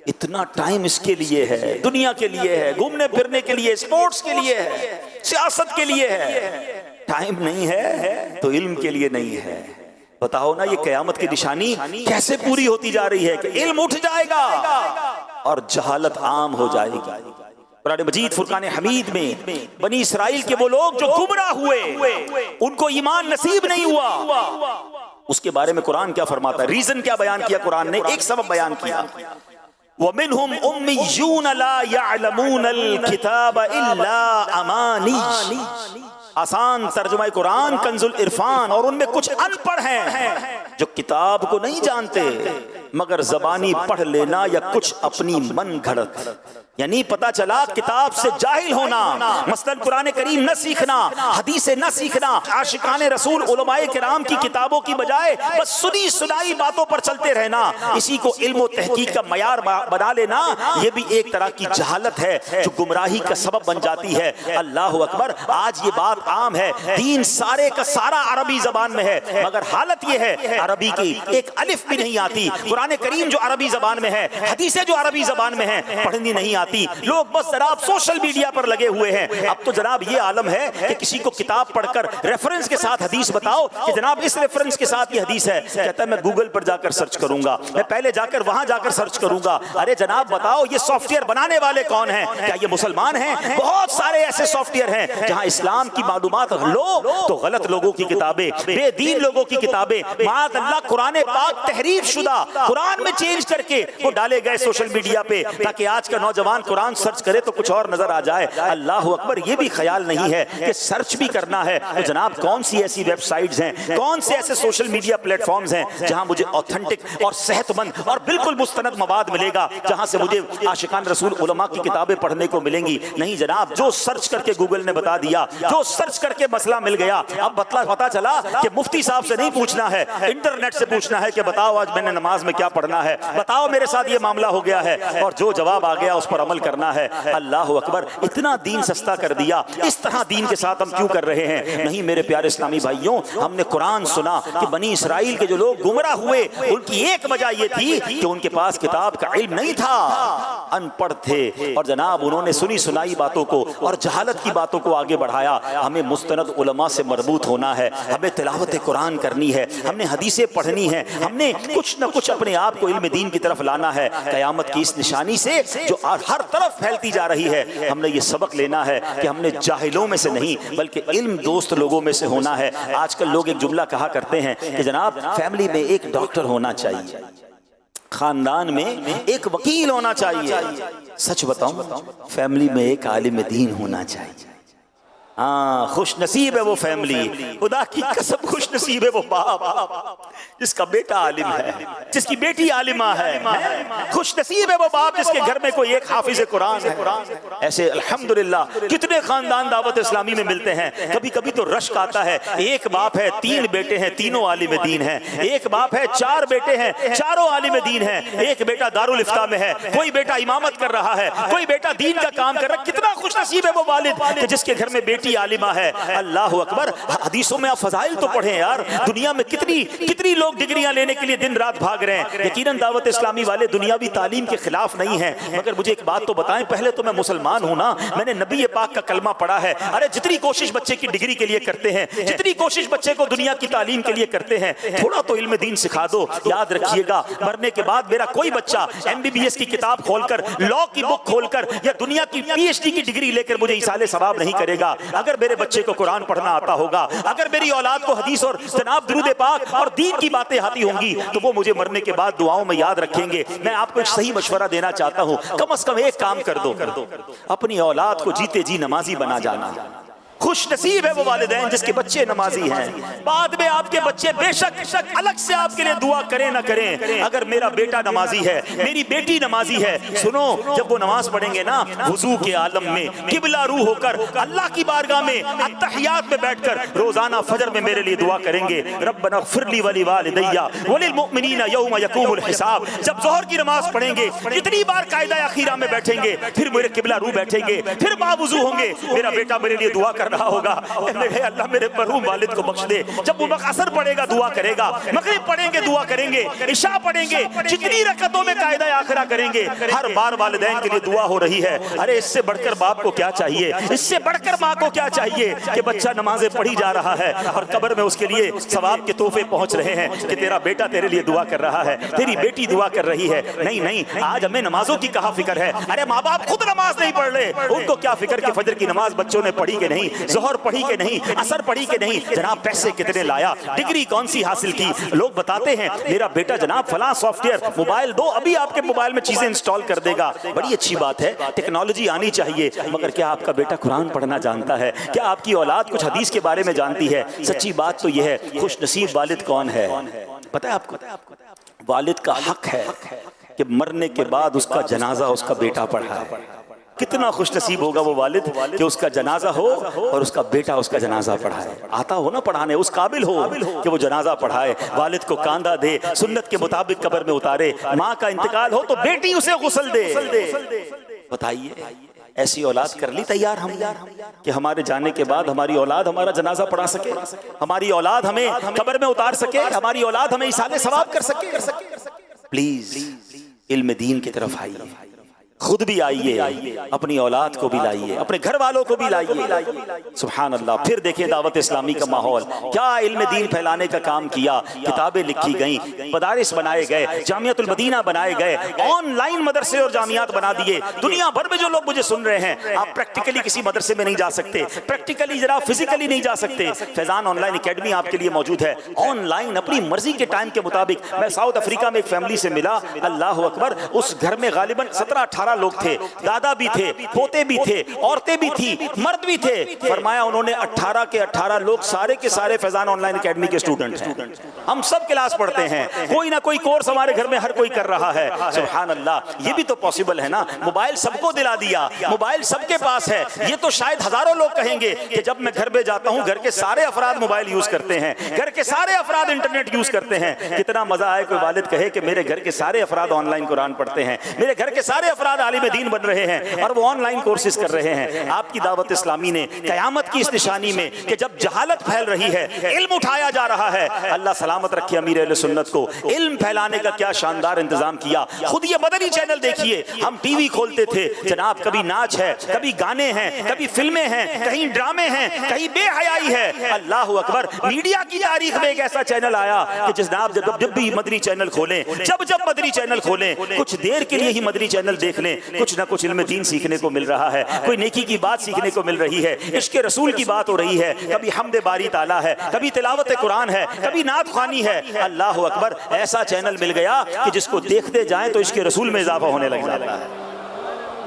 इतना टाइम इसके लिए है, दुनिया के लिए है, घूमने फिरने के लिए, स्पोर्ट्स के लिए है, सियासत के लिए है। टाइम नहीं है तो इल्म के लिए नहीं है। बताओ ना, ये क़यामत की निशानी कैसे पूरी होती जा रही है कि इल्म उठ जाएगा और जहालत आम हो जाएगी। कुरान मजीद फुरकान हमीद में बनी इसराइल के वो लोग जो गुमराह हुए, उनको ईमान नसीब नहीं हुआ, उसके बारे में कुरान क्या फरमाता है, रीजन क्या बयान किया कुरान ने, एक सबब बयान किया, वमिनहुम उम्मियून ला यअलमूनल किताब इल्ला अमानी। आसान तर्जुमा कुरान कंजुल इरफान। और उनमें कुछ अनपढ़ हैं जो किताब को नहीं जानते मगर जबानी पढ़ लेना या कुछ अपनी मन घड़त, यानी पता चला किताब से जाहिल होना, मसलन कुरान करीम न सीखना, हदीसें न सीखना, आशिकाने रसूल उलमाए किराम की किताबों की बजाय बस सुनी सुनाई बातों पर चलते रहना, इसी को इल्म और तहकीक का मयार बना लेना, ये भी एक तरह की जहालत है जो गुमराही का सबब बन जाती है। अल्लाह अकबर। आज ये बात आम है, दीन सारे का सारा अरबी जबान में है, मगर हालत ये है अरबी की एक अलिफ भी नहीं आती। कुरान करीम जो अरबी जबान में है, हदीसें जो अरबी जबान में है, पढ़नी नहीं आती। लोग बस जनाब सोशल मीडिया पर लगे हुए हैं। अब तो जनाब ये आलम है कि किसी को किताब पढ़कर रेफरेंस के साथ हदीस बताओ कि जनाब इस रेफरेंस के साथ ये हदीस है, कहता है मैं गूगल पर जाकर सर्च करूंगा, मैं पहले जाकर वहां जाकर सर्च करूंगा। अरे जनाब बताओ ये सॉफ्टवेयर बनाने वाले कौन हैं? क्या ये मुसलमान हैं? बहुत सारे ऐसे सॉफ्टवेयर हैं जहां इस्लाम की मालूमात लो तो गलत लोगों की किताबें, बेदीन लोगों की किताबें, माअल्लाह कुरान पाक तहरीफ शुदा कुरान में चेंज करके वो डाले गए सोशल मीडिया पे, ताकि आज का नौजवान कुरान सर्च करे तो कुछ और नजर आ जाए। अल्लाह अकबर। ये भी ख्याल नहीं है कि सर्च भी करना है तो जनाब कौन सी ऐसी वेबसाइट्स हैं, कौन से ऐसे सोशल मीडिया प्लेटफॉर्म्स हैं जहां मुझे ऑथेंटिक और सेहतमंद और बिल्कुल मुस्तनद मवाद मिलेगा, जहां से मुझे आशिकान रसूल उलमा की किताबें पढ़ने को मिलेंगी। नहीं जनाब, जो सर्च करके गूगल ने बता दिया, जो सर्च करके मसला मिल गया। अब पता चला कि मुफ्ती साहब से नहीं पूछना है, इंटरनेट से पूछना है कि बताओ आज मैंने नमाज में क्या पढ़ना है, बताओ मेरे साथ ये मामला हो गया है, और जो जवाब आ गया उस पर अमल करना है। अल्लाह अकबर। इतना दीन सस्ता कर दिया, इस तरह दीन के साथ हम क्यों कर रहे हैं? नहीं मेरे प्यारे इस्लामी भाइयों, हमने कुरान सुना कि बनी इसराइल के जो लोग गुमराह हुए, उनकी एक वजह यह थी कि उनके पास किताब का इल्म नहीं था, अनपढ़ थे, और जनाब उन्होंने सुनी सुनाई बातों को और जहालत की बातों को आगे बढ़ाया। हमें मुस्तनद उलमा से मरबूत होना है, हमें तिलावत कुरान करनी है, हमने हदीसें पढ़नी है, हमने कुछ न कुछ अपने आप को इल्म दीन की तरफ लाना है। कयामत की इस निशानी से जो हर तरफ फैलती जा रही है, हमने ये सबक लेना है कि हमने जाहिलों में से नहीं बल्कि इल्म दोस्त लोगों में से होना है। आजकल लोग एक जुमला कहा करते हैं कि जनाब फैमिली में एक डॉक्टर होना चाहिए, खानदान में एक वकील होना चाहिए। सच बताऊं, फैमिली में एक आलिम दीन होना चाहिए। हाँ, खुश नसीब है वो फैमिली, खुदा की कसम खुश नसीब है वो बाप जिसका बेटा आलिम है, जिसकी बेटी आलिमा है। खुश नसीब है वो बाप जिसके घर में कोई एक हाफिज कुरान है। ऐसे अल्हम्दुलिल्लाह कितने खानदान दावत इस्लामी में मिलते हैं। कभी कभी तो रश्क आता है, एक बाप है 3 बेटे हैं, तीनों आलिम दीन हैं, एक बाप है 4 बेटे हैं, चारों आलिम दीन हैं, एक बेटा दारुल इफ्ता में है, कोई बेटा इमामत कर रहा है, कोई बेटा दीन का काम कर रहा है। कितना खुश नसीब है वो वालिद कि जिसके घर में बेटी आलिमा है। अल्लाह अकबर। हदीसों में आप फजाइल तो पढ़ें यार, दुनिया में कितनी लोग डिग्रियां लेने के लिए दिन रात भाग रहे हैं। यकीनन दावत इस्लामी वाले दुनियावी तालीम के खिलाफ नहीं है, मगर मुझे एक बात तो बताएं, पहले तो मैं मुसलमान हूं ना, मैंने नबी पाक का कलमा पढ़ा है। अरे जितनी कोशिश बच्चे की डिग्री के लिए करते हैं, जितनी कोशिश बच्चे को दुनिया की तालीम के लिए करते हैं, थोड़ा तो इल्म दीन सिखा दो। याद रखिएगा, मरने के बाद मेरा कोई बच्चा MBBS की किताब खोलकर, लॉ की बुक खोलकर या दुनिया की PhD की डिग्री लेकर मुझे इसाले सवाब नहीं करेगा। अगर मेरे बच्चे को कुरान पढ़ना आता होगा, अगर मेरी औलाद को हदीस और जनाब दुरूद पाक और दीन की बातें आती होंगी, तो वो मुझे मरने के बाद दुआओं में याद रखेंगे। मैं आपको एक सही मशवरा देना चाहता हूं, कम से कम एक काम कर दो, अपनी औलाद को जीते जी नमाजी बना जाना। खुश नसीब है वो वालिदैन जिसके बच्चे नमाजी हैं। बाद में आपके बच्चे बेशक अलग से आपके लिए दुआ करें ना करें, अगर मेरा बेटा नमाजी है, मेरी बेटी नमाजी है, सुनो जब वो नमाज पढ़ेंगे ना, वुजू के आलम में किबला रू होकर अल्लाह की बारगाह में अत्तहियात में बैठकर रोजाना फजर में मेरे लिए दुआ करेंगे, रब्बना इग़फिरली वली वालिदैया वलिल मुमिनीना यौम यक़ूमुल हिसाब। जब ज़ोहर की नमाज पढ़ेंगे, जितनी बार कायदा अखीरा में बैठेंगे, फिर मेरे किबला रू बैठेंगे, फिर बावुजू होंगे, मेरा बेटा मेरे लिए दुआ कर रहा होगा, अल्लाह मेरे मरहूम वालिद को बख्श दे। जब वो असर पड़ेगा दुआ करेगा, मगरिब पढ़ेंगे दुआ करेंगे, इशा पढ़ेंगे, जितनी रकतों में कायदा आखिरा करेंगे, हर बार वालिदैन के लिए दुआ हो रही है। अरे इससे बढ़कर बाप को क्या चाहिए, इससे बढ़कर माँ को क्या चाहिए कि बच्चा नमाजें पढ़ी जा रहा है और कब्र में उसके लिए सवाब के तोहफे पहुंच रहे हैं कि तेरा बेटा तेरे लिए दुआ कर रहा है, तेरी बेटी दुआ कर रही है। नहीं नहीं, आज हमें नमाजों की कहाँ फिक्र है। अरे माँ बाप खुद नमाज नहीं पढ़ रहे, उनको क्या फिक्र कि फजर की नमाज बच्चों ने पढ़ी कि नहीं, जोहर पढ़ी कि नहीं, असर पढ़ी कि नहीं, जनाब पैसे कितने लाया, डिग्री कौन सी हासिल की। लोग बताते हैं मेरा बेटा जनाब फलां सॉफ्टवेयर मोबाइल दो, अभी आपके मोबाइल में चीजें इंस्टॉल कर देगा। बड़ी अच्छी बात है, टेक्नोलॉजी आनी चाहिए, मगर क्या आपका बेटा कुरान पढ़ना जानता है? क्या आपकी औलाद कुछ हदीस के बारे में जानती है? सच्ची बात तो यह है, खुश नसीब वालिद कौन है पता है आपको? वालिद का हक है कि मरने के बाद उसका जनाजा उसका बेटा पढ़ाए। कितना खुश नसीब होगा वो वालिद कि उसका जनाजा हो और उसका बेटा उसका जनाजा पढ़ाए। आता हो ना पढ़ाने, उस काबिल हो कि वो जनाजा पढ़ाए, वालिद को कांधा दे, सुन्नत के मुताबिक कब्र में उतारे। माँ का इंतकाल हो तो बेटी उसे गुस्ल दे। बताइए ऐसी औलाद कर ली तैयार हम कि हमारे जाने के बाद हमारी औलाद हमारा जनाजा पढ़ा सके, हमारी औलाद हमें कब्र में उतार सके, हमारी औलाद हमें इसाले सवाब कर सके। प्लीज इल्म दीन की तरफ आइए, खुद भी आइए, अपनी औलाद को भी लाइए, अपने घर वालों को भी लाइए। सुभान अल्लाह। फिर देखें दावत इस्लामी का माहौल, क्या इल्म दीन फैलाने का काम किया, किताबें लिखी गई, मदारिस बनाए गए, जामियातुल मदीना बनाए गए, ऑनलाइन मदरसे और जामियात बना दिए। दुनिया भर में जो लोग मुझे सुन रहे हैं, आप प्रैक्टिकली किसी मदरसे में नहीं जा सकते, प्रैक्टिकली जरा फिजिकली नहीं जा सकते, फैजान ऑनलाइन एकेडमी आपके लिए मौजूद है। ऑनलाइन अपनी मर्जी के टाइम के मुताबिक। मैं साउथ अफ्रीका में एक फैमिली से मिला, अल्लाह अकबर, उस घर में गालिबन 17-18 लोग थे, दादा भी थे, पोते भी थे, औरतें भी थी, मर्द भी थे। फरमाया उन्होंने 18 के 18 लोग सारे के सारे फैजान ऑनलाइन एकेडमी के स्टूडेंट हैं। हम सब क्लास पढ़ते हैं, कोई ना कोई कोर्स हमारे घर में हर कोई कर रहा है। सुभान अल्लाह। ये भी तो पॉसिबल है ना, मोबाइल सबको दिला दिया, मोबाइल सबके पास है। ये तो शायद हजारों लोग कहेंगे कि जब मैं घर में जाता हूं घर के सारे अफराद मोबाइल यूज करते हैं, घर के सारे अफराद इंटरनेट यूज करते हैं। कितना मजा आए कोई वालिद कहे कि मेरे घर के सारे अफराद ऑनलाइन कुरान पढ़ते हैं, मेरे घर के सारे अफराद आलिम दीन बन रहे हैं और वो ऑनलाइन कोर्सेज कर रहे हैं। आपकी दावत इस्लामी ने कयामत की इस निशानी में कि जब जहालत फैल रही है, इल्म उठाया जा रहा है, अल्लाह सलामत रखे अमीर अहले सुन्नत को, इल्म फैलाने का क्या शानदार इंतजाम किया। खुद ये मदनी चैनल देखिए, हम टीवी खोलते थे जनाब, कभी नाच है, कभी गाने हैं, कभी फिल्में हैं, कहीं ड्रामे हैं, कहीं बेहयाई है। अल्लाह अकबर। मीडिया की तारीख में एक ऐसा चैनल आया कि जनाब जब भी मदनी चैनल खोलें, जब मदनी चैनल खोलें, कुछ देर के लिए ही मदनी चैनल देख लें, कुछ ना कुछ इल्म दीन सीखने को मिल रहा है, कोई नेकी की बात सीखने को मिल रही है, इश्क रसूल की बात हो रही है, कभी हमदे बारी ताला है, कभी तिलावत कुरान है, कभी नात ख़्वानी है। अल्लाह अकबर। ऐसा चैनल मिल गया कि जिसको देखते जाएं तो इश्क रसूल में इजाफा होने लग जाता है।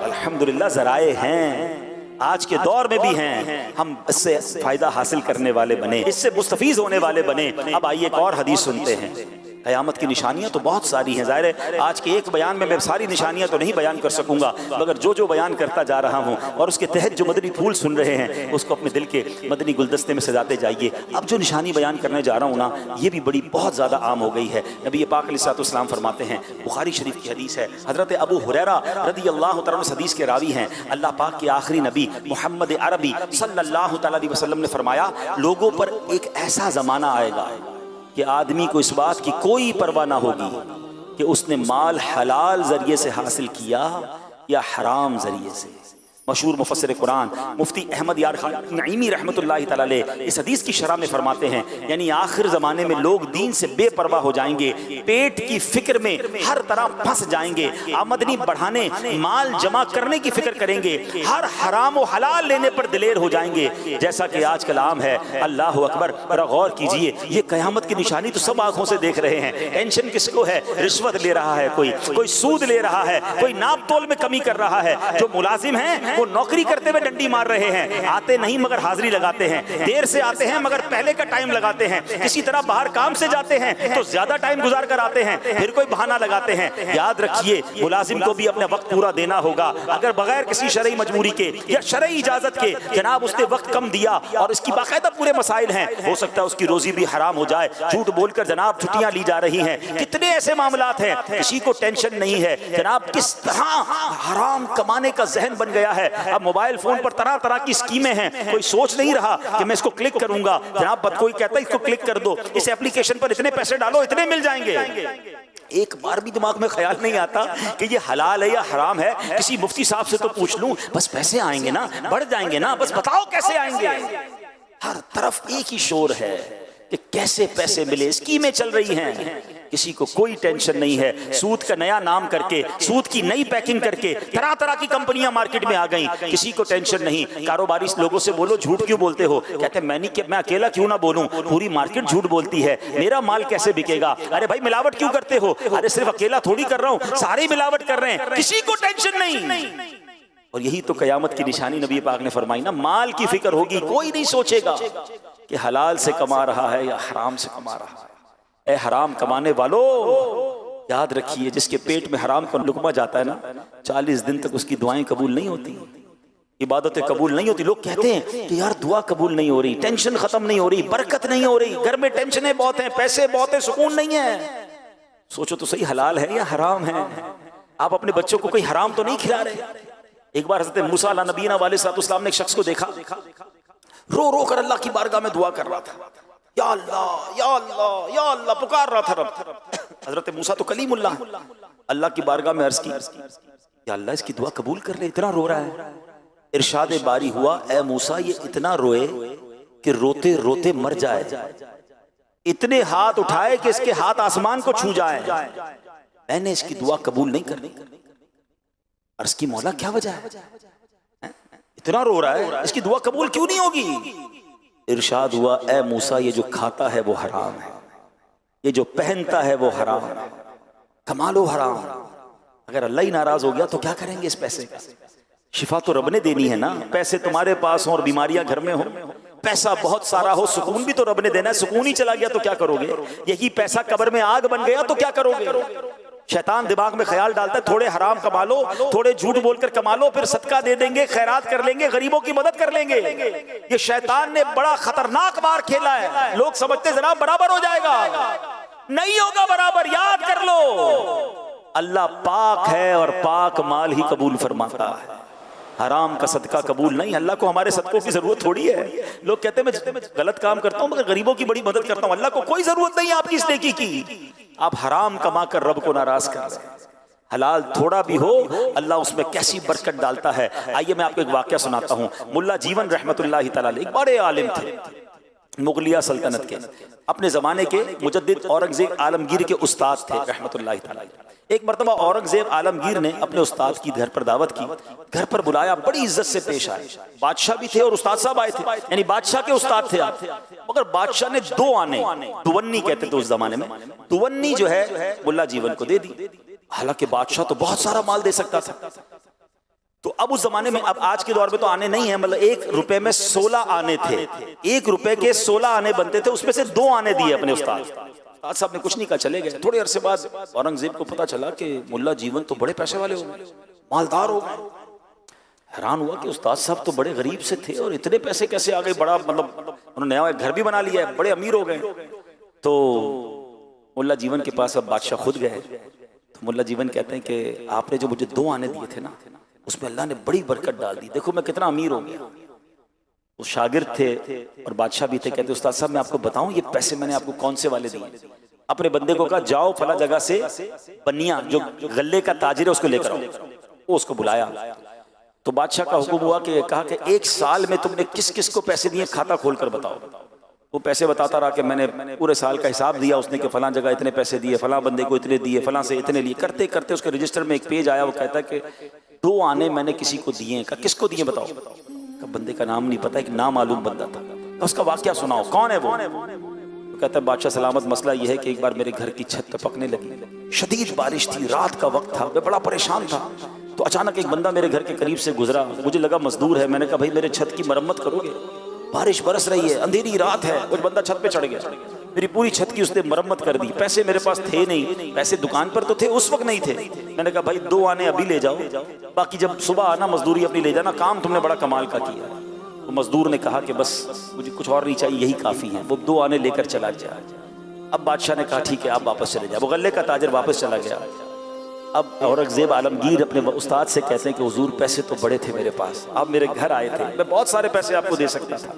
अल्हम्दुलिल्लाह ज़राए हैं, आज के दौर में भी हैं, हम इससे फायदा हासिल करने वाले बने, इससे मुस्तफीज होने वाले बने। अब आइए एक और हदीस सुनते हैं। क़यामत की निशानियाँ तो बहुत सारी हैं, ज़ाहिर है आज के एक बयान में मैं सारी निशानियाँ तो नहीं बयान कर सकूँगा, मगर जो बयान करता जा रहा हूँ और उसके तहत जो मदनी फूल सुन रहे हैं उसको अपने दिल के मदनी गुलदस्ते में सजाते जाइए। अब जो निशानी बयान करने जा रहा हूँ ना, ये भी बड़ी बहुत ज़्यादा आम हो गई है। नबी पाक अलैहिस्सलाम फरमाते हैं, बुखारी शरीफ की हदीस है, हज़रत अबू हुरैरा रज़ियल्लाहु तआला अन्हु हदीस के रावी हैं, अल्लाह पाक के आखिरी नबी मोहम्मद अरबी सल्लल्लाहु तआला अलैहि वसल्लम ने फरमाया, लोगों पर एक ऐसा ज़माना आएगा कि आदमी को इस बात की कोई परवाह ना होगी कि उसने माल हलाल जरिए से हासिल किया या हराम जरिए से। मशहूर मुफस्सिर कुरान मुफ्ती अहमद यार खान नईमी रहमतुल्लाहि तआला अलैह इस हदीस की शरह में फरमाते हैं, यानी आखिर ज़माने में लोग दीन से बेपरवाह हो जाएंगे, पेट की फिक्र में हर तरह फंस जाएंगे, आमदनी बढ़ाने, माल जमा करने की फिक्र करेंगे, हर हराम व हलाल लेने पर दिलेर हो जाएंगे, जैसा कि आजकल आम है। अल्लाह अकबर। पर गौर कीजिए, ये क़यामत की निशानी तो सब आंखों से देख रहे हैं। टेंशन किसको है? रिश्वत ले रहा है कोई सूद ले रहा है, कोई नाप तोल में कमी कर रहा है, जो मुलाजिम हैं वो नौकरी करते हुए डंडी मार रहे हैं, आते नहीं मगर हाजिरी लगाते हैं, देर से आते हैं मगर पहले का टाइम लगाते हैं, किसी तरह बाहर काम से जाते हैं तो ज्यादा टाइम गुजार कर आते हैं, फिर कोई बहाना लगाते हैं। याद रखिए, मुलाजिम को भी अपने वक्त पूरा देना होगा। अगर बगैर किसी शरई मजबूरी के या शरई इजाजत के जनाब उसने वक्त कम दिया और इसकी बाकायदा पूरे मसाइल हैं, हो सकता है उसकी रोजी भी हराम हो जाए, झूठ बोलकर जनाब छुट्टियां ली जा रही हैं। कितने ऐसे मामलात हैं, किसी को टेंशन नहीं है जनाब किस तरह हराम कमाने का जहन बन गया है। अब मोबाइल फोन पर तरह तरह की स्कीमें हैं, कोई सोच नहीं रहा कि मैं इसको क्लिक करूंगा, जनाब कोई कहता है इसको क्लिक कर दो, इस एप्लीकेशन पर इतने पैसे डालो, इतने मिल जाएंगे। एक बार भी दिमाग में ख्याल नहीं आता कि ये हलाल है या हराम है। किसी मुफ्ती साहब से तो पूछ लूं, बस पैसे आएंगे ना, बढ़ जाएंगे ना, बस बताओ कैसे आएंगे। हर तरफ एक ही शोर है कि कैसे पैसे मिले, स्कीमें चल रही हैं, किसी को कोई टेंशन नहीं है। सूद का नया नाम करके, सूद की नई पैकिंग करके तरह तरह की कंपनियां मार्केट में आ गई, किसी को टेंशन नहीं। कारोबारी लोगों से बोलो झूठ क्यों बोलते हो, कहते हैं मैं अकेला क्यों ना बोलूं, पूरी मार्केट झूठ बोलती है, मेरा माल कैसे बिकेगा। अरे भाई मिलावट क्यों करते हो, अरे सिर्फ अकेला थोड़ी कर रहा हूं, सारे मिलावट कर रहे हैं, किसी को टेंशन नहीं। और यही तो कयामत की निशानी नबी पाक ने फरमाई ना, माल की फिक्र होगी, कोई नहीं सोचेगा कि हलाल से कमा रहा है या हराम से कमा रहा है। ए हराम कमाने वालों, याद रखिए जिसके पेट में हराम का लुकमा जाता है ना, 40 दिन तक उसकी दुआएं कबूल नहीं होती, इबादतें कबूल नहीं होती। लोग कहते हैं कि यार दुआ कबूल नहीं हो रही, टेंशन खत्म नहीं हो रही, बरकत नहीं हो रही, घर में टेंशनें बहुत हैं, पैसे बहुत हैं, सुकून नहीं है। सोचो तो सही, हलाल है या हराम है। आप अपने बच्चों को कोई हराम तो नहीं खिला रहे। एक बार हज़रत मूसा अला नबीना वालेकुम ने एक शख्स को देखा, रो रो कर अल्लाह की बारगाह में दुआ कर रहा था, या अल्लाह या अल्लाह या अल्लाह पुकार रहा था रब। हजरत मूसा तो कलीमुल्लाह, अल्लाह की बारगाह में अर्ज की, या अल्लाह इसकी दुआ कबूल कर ले, इतना रो रहा है। इरशाद बारी हुआ, ए मूसा ये इतना रोए कि रोते रोते मर जाए, इतने हाथ उठाए कि इसके हाथ आसमान को छू जाए, मैंने इसकी दुआ कबूल नहीं करनी। अर्ज की मौला क्या वजह है, इतना रो रहा है, इसकी दुआ कबूल क्यों नहीं होगी। इरशाद हुआ, ए मूसा ये जो खाता है वो हराम है, ये जो पहनता है वो हराम है, कमा लो हराम। अगर अल्लाह ही नाराज हो गया तो क्या करेंगे इस पैसे का। शिफा तो रब ने देनी है ना, पैसे तुम्हारे पास हो और बीमारियां घर में हो, पैसा बहुत सारा हो, सुकून भी तो रब ने देना है, सुकून ही चला गया तो क्या करोगे। यही पैसा कब्र में आग बन गया तो क्या करोगे। शैतान दिमाग में ख्याल डालता है थोड़े हराम कमा लो, थोड़े झूठ बोलकर कमा लो, फिर सदका दे देंगे, खैरात कर लेंगे, गरीबों की मदद कर लेंगे। ये शैतान ने बड़ा खतरनाक बार खेला है। लोग समझते जनाब बराबर हो जाएगा, नहीं होगा बराबर। याद कर लो, अल्लाह पाक है और पाक माल ही कबूल फरमाता है, हराम का सदका कबूल नहीं। अल्लाह को हमारे सदकों की जरूरत थोड़ी है। लोग कहते हैं मैं गलत काम करता हूं मगर गरीबों की बड़ी मदद करता हूं, अल्लाह को कोई जरूरत नहीं है आपकी इस नेकी की। आप हराम कमा कर रब को नाराज कर रहे हैं। हलाल थोड़ा भी हो अल्लाह उसमें कैसी बरकत डालता है। आइए मैं आपको एक वाकया सुनाता हूं। मुल्ला जीवन रहमतुल्लाहि तआला अलैह एक बड़े आलिम थे, मुगलिया सल्तनत के, अपने जमाने के मुजद्दिद औरंगजेब आलमगीर के उस्ताद थे रहमतुल्लाहि तआला अलैह। एक मरतबा औरंगजेब आलमगीर ने अपने उस्ताद की घर पर दावत की, घर पर बुलाया, बड़ी इज्जत से पेश आए। बादशाह भी थे और उस्ताद साहब आए थे, यानी बादशाह के उस्ताद थे आप। मगर बादशाह ने 2 आने, दुवन्नी कहते थे उस जमाने में, दुवन्नी जो है मुल्ला जीवन को दे दी। हालांकि बादशाह तो बहुत सारा माल दे सकता था। तो अब उस जमाने में, अब आज के दौर में तो आने नहीं है, मतलब 1 रुपए में 16 आने थे, 1 रुपए के 16 आने बनते थे, उसमें से 2 आने दिए अपने उस्ताद साहब ने। कुछ नहीं कहा, चले गए। थोड़े अरसे बाद औरंगजेब को पता चला कि मुल्ला जीवन तो बड़े पैसे वाले हो गए, मालदार हो गए। हैरान हुआ कि उस्ताद साहब तो बड़े गरीब से थे और इतने पैसे कैसे आ गए। बड़ा मतलब उन्होंने नया घर भी बना लिया है, बड़े अमीर हो गए। तो मुल्ला जीवन के पास अब बादशाह खुद गए। तो मुल्ला जीवन कहते हैं कि आपने जो मुझे 2 आने दिए थे ना, उसमें अल्लाह ने बड़ी बरकत डाल दी, देखो मैं कितना अमीर हो गया। वो शागिर्द थे और बादशाह भी थे। कहते उस्ताद साहब मैं आपको बताऊं ये पैसे मैंने आपको कौन से वाले दिए। अपने बंदे को कहा जाओ फला जगह से बनिया जो गल्ले का ताजिर है उसको लेकर आओ। वो उसको बुलाया तो बादशाह का हुक्म हुआ कि कहा कि 1 साल में तुमने किस किस को पैसे दिए, खाता खोल कर बताओ। वो पैसे बताता रहा कि मैंने पूरे साल का हिसाब दिया उसने कि फलां जगह इतने पैसे दिए, फलां बंदे को इतने दिए, फलां से इतने लिए। करते करते उसके रजिस्टर में एक पेज आया, वो कहता है कि 2 आने मैंने किसी को दिए। का किसको दिए बताओ। का बंदे का नाम नहीं पता, एक नामालूम बंदा था। उसका वाकया सुनाओ, कौन है वो। तो कहता है बादशाह सलामत, मसला ये है कि एक बार मेरे घर की छत टपकने लगी, शदीद बारिश थी, रात का वक्त था, मैं बड़ा परेशान था। तो अचानक एक बंदा मेरे घर के करीब से गुजरा, मुझे लगा मजदूर है। मैंने कहा भाई मेरे छत की मरम्मत करोगे, बारिश बरस रही है, अंधेरी रात है। कुछ बंदा छत पे चढ़ गया, मेरी पूरी छत की उसने मरम्मत कर दी। पैसे मेरे पास थे नहीं, पैसे दुकान पर तो थे, उस वक्त नहीं थे। मैंने कहा भाई 2 आने अभी ले जाओ, बाकी जब सुबह आना मजदूरी अपनी ले जाना, काम तुमने बड़ा कमाल का किया। तो मजदूर ने कहा कि बस मुझे कुछ और नहीं चाहिए, यही काफ़ी है। वो 2 आने लेकर चला गया। अब बादशाह ने कहा ठीक है आप वापस चले जाओ। वो गल्ले का ताजर वापस चला गया। अब औरंगजेब आलमगीर अपने उस्ताद से कहते हैं कि हुजूर पैसे तो बड़े थे मेरे पास, आप मेरे घर आए थे, मैं बहुत सारे पैसे आपको दे सकता था,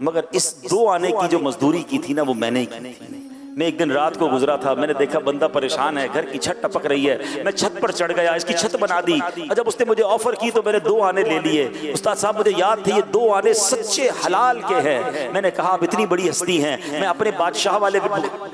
मगर इस 2 आने की जो मजदूरी की थी ना वो मैंने ही की थी। मैं एक दिन रात को गुजरा था, मैंने देखा बंदा परेशान है, घर की छत टपक रही है, मैं छत पर चढ़ गया, इसकी छत बना दी, और जब उसने मुझे ऑफर की तो मैंने 2 आने ले लिए। उस्ताद साहब मुझे याद थे ये 2 आने सच्चे हलाल के हैं। मैंने कहा आप इतनी बड़ी हस्ती हैं, मैं अपने बादशाह वाले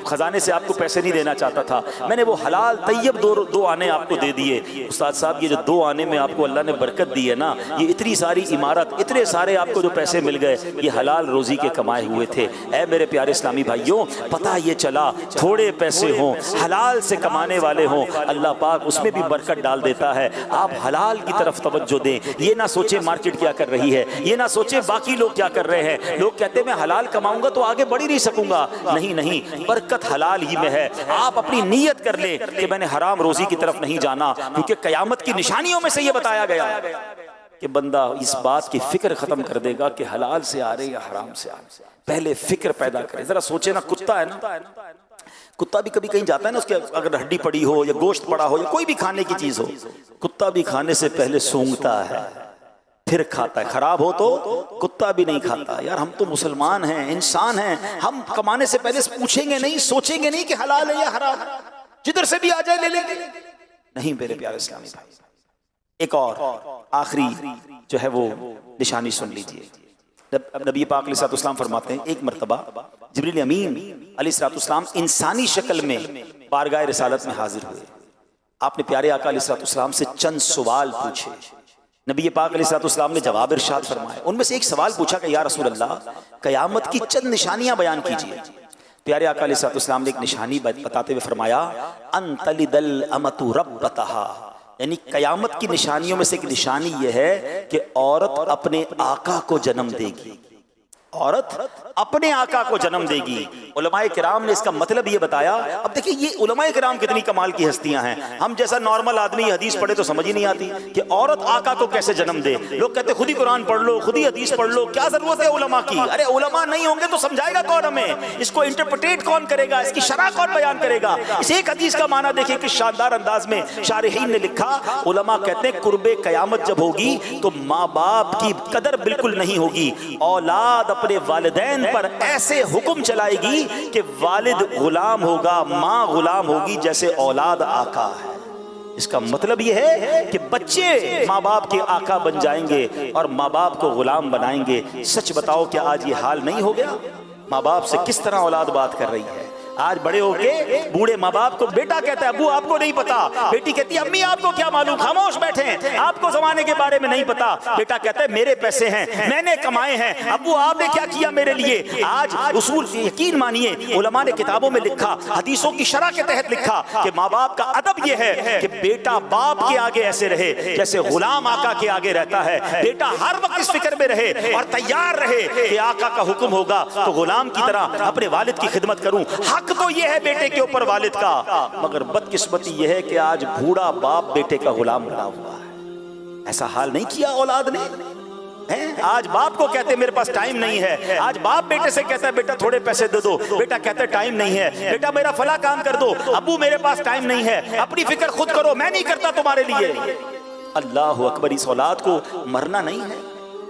खजाने से आपको पैसे नहीं देना चाहता था, मैंने वो हलाल तैयब 2 आने आपको दे दिए। उस्ताद साहब ये जो 2 आने में आपको अल्लाह ने बरकत दी है ना, ये इतनी सारी इमारत, इतने सारे आपको जो पैसे मिल गए, ये हलाल रोजी के कमाए हुए थे। ऐ मेरे प्यारे इस्लामी भाइयों, पता ये चला थोड़े पैसे हों, हलाल से कमाने वाले हों, अल्लाह पाक उसमें भी बरकत डाल देता है। आप हलाल की तरफ तवज्जो दें, ये ना सोचे मार्केट क्या कर रही है, ये ना सोचे बाकी लोग क्या कर रहे हैं। लोग कहते हैं मैं हलाल कमाऊंगा तो आगे बढ़ ही नहीं सकूंगा, नहीं नहीं, बरकत हलाल ही में है। आप अपनी नीयत कर ले कि मैंने हराम रोजी की तरफ नहीं जाना, क्योंकि कयामत की निशानियों में से ये बताया गया कि बंदा इस बात की फिक्र खत्म कर देगा कि हलाल से आ रहे या हराम से आ रहे, पहले फिक्र पैदा करे। जरा सोचे ना, कुत्ता है ना, कुत्ता भी कभी कहीं जाता है ना, उसके अगर हड्डी पड़ी हो या गोश्त पड़ा हो या कोई भी खाने की चीज हो, कुत्ता भी खाने से पहले सूंघता है फिर खाता है। खराब हो तो कुत्ता भी नहीं खाता। यार हम तो मुसलमान हैं, इंसान हैं, हम कमाने से पहले पूछेंगे नहीं, सोचेंगे नहीं कि हलाल है या हराम, जिधर से भी आ जाए ले लेंगे, नहीं मेरे प्यारे इस्लामी भाई। एक और आखिरी जो है वो निशानी सुन लीजिए। नबी पाक अलैहिस्सलाम फरमाते हैं एक मरतबा जिब्रील अमीन अलैहिस्सलाम इंसानी शक्ल में बारगाह रिसालत में हाजिर हुए। आपने प्यारे आका अलैहिस्सलाम से चंद सवाल पूछे, नबी पाक अलैहिस्सलाम ने जवाब इरशाद फरमाए। उनमें से एक सवाल पूछा कि या रसूल अल्लाह, कयामत की चंद निशानियां बयान कीजिए। प्यारे आका अलैहिस्सलाम ने एक निशानी बताते हुए फरमाया, अनतलिदल अमतु रब्बतहा, यानी कयामत की निशानियों में से एक निशानी यह है कि औरत अपने आका को जन्म देगी, औरत अपने आका को जन्म देगी। उलमाए किराम ने इसका मतलब ये बताया। अब देखिए ये उलमाए किराम कितनी कमाल की हस्तियां हैं, हम जैसा नॉर्मल आदमी हदीस पढ़े तो समझ ही नहीं आती कि औरत आका को कैसे जन्म दे। लोग कहते खुद ही कुरान पढ़ लो, खुद ही हदीस पढ़ लो, क्या जरूरत है उलमा की। अरे उलमा नहीं होंगे तो समझाएगा कौन हमें, इसको इंटरप्रेट कौन करेगा, इसकी शरह कौन बयान करेगा। इस एक हदीस का माना देखिए किस शानदार अंदाज में शारिहीन ने लिखा। उलमा कहते हैं कुर्बे कयामत जब होगी तो माँ बाप की कदर बिल्कुल नहीं होगी, औलाद अपने वालिदैन पर ऐसे हुक्म चलाएगी कि वालिद गुलाम होगा, माँ गुलाम होगी, जैसे औलाद आका है। इसका मतलब यह है कि बच्चे माँ बाप के आका बन जाएंगे और माँ बाप को गुलाम बनाएंगे। सच बताओ क्या आज ये हाल नहीं हो गया? माँ बाप से किस तरह औलाद बात कर रही है। आज बड़े होके बूढ़े माँ बाप को बेटा कहता है अब्बू आपको नहीं पता, बेटी कहती है अम्मी आपको क्या मालूम, खामोश बैठे हैं, आपको जमाने के बारे में नहीं पता। बेटा कहता है मेरे पैसे हैं, मैंने कमाए हैं, अब्बू आपने क्या किया मेरे लिए। आज उसूल यकीन मानिए उलमा ने किताबों में लिखा, हदीसों की शरह के तहत लिखा कि माँ बाप का अदब यह है कि बेटा बाप के आगे ऐसे रहे जैसे गुलाम आका के आगे रहता है। बेटा हर वक्त इस फिक्र में रहे और तैयार रहे कि आका का हुक्म होगा तो गुलाम की तरह अपने वालिद की खिदमत करूं। हक तो यह है बेटे के ऊपर वालिद का, मगर बदकिस्मती यह है कि आज बूढ़ा बाप बेटे का गुलाम बना हुआ है। ऐसा हाल नहीं किया औलाद ने है? आज बाप को कहते मेरे पास टाइम नहीं है, आज बाप बेटे से कहता है बेटा थोड़े पैसे दे दो, बेटा कहता है टाइम नहीं है, बेटा मेरा फला काम कर दो, अब्बू मेरे पास टाइम नहीं है, अपनी फिक्र खुद करो, मैं नहीं करता तुम्हारे लिए। अल्लाह अकबर, इस औलाद को मरना नहीं है,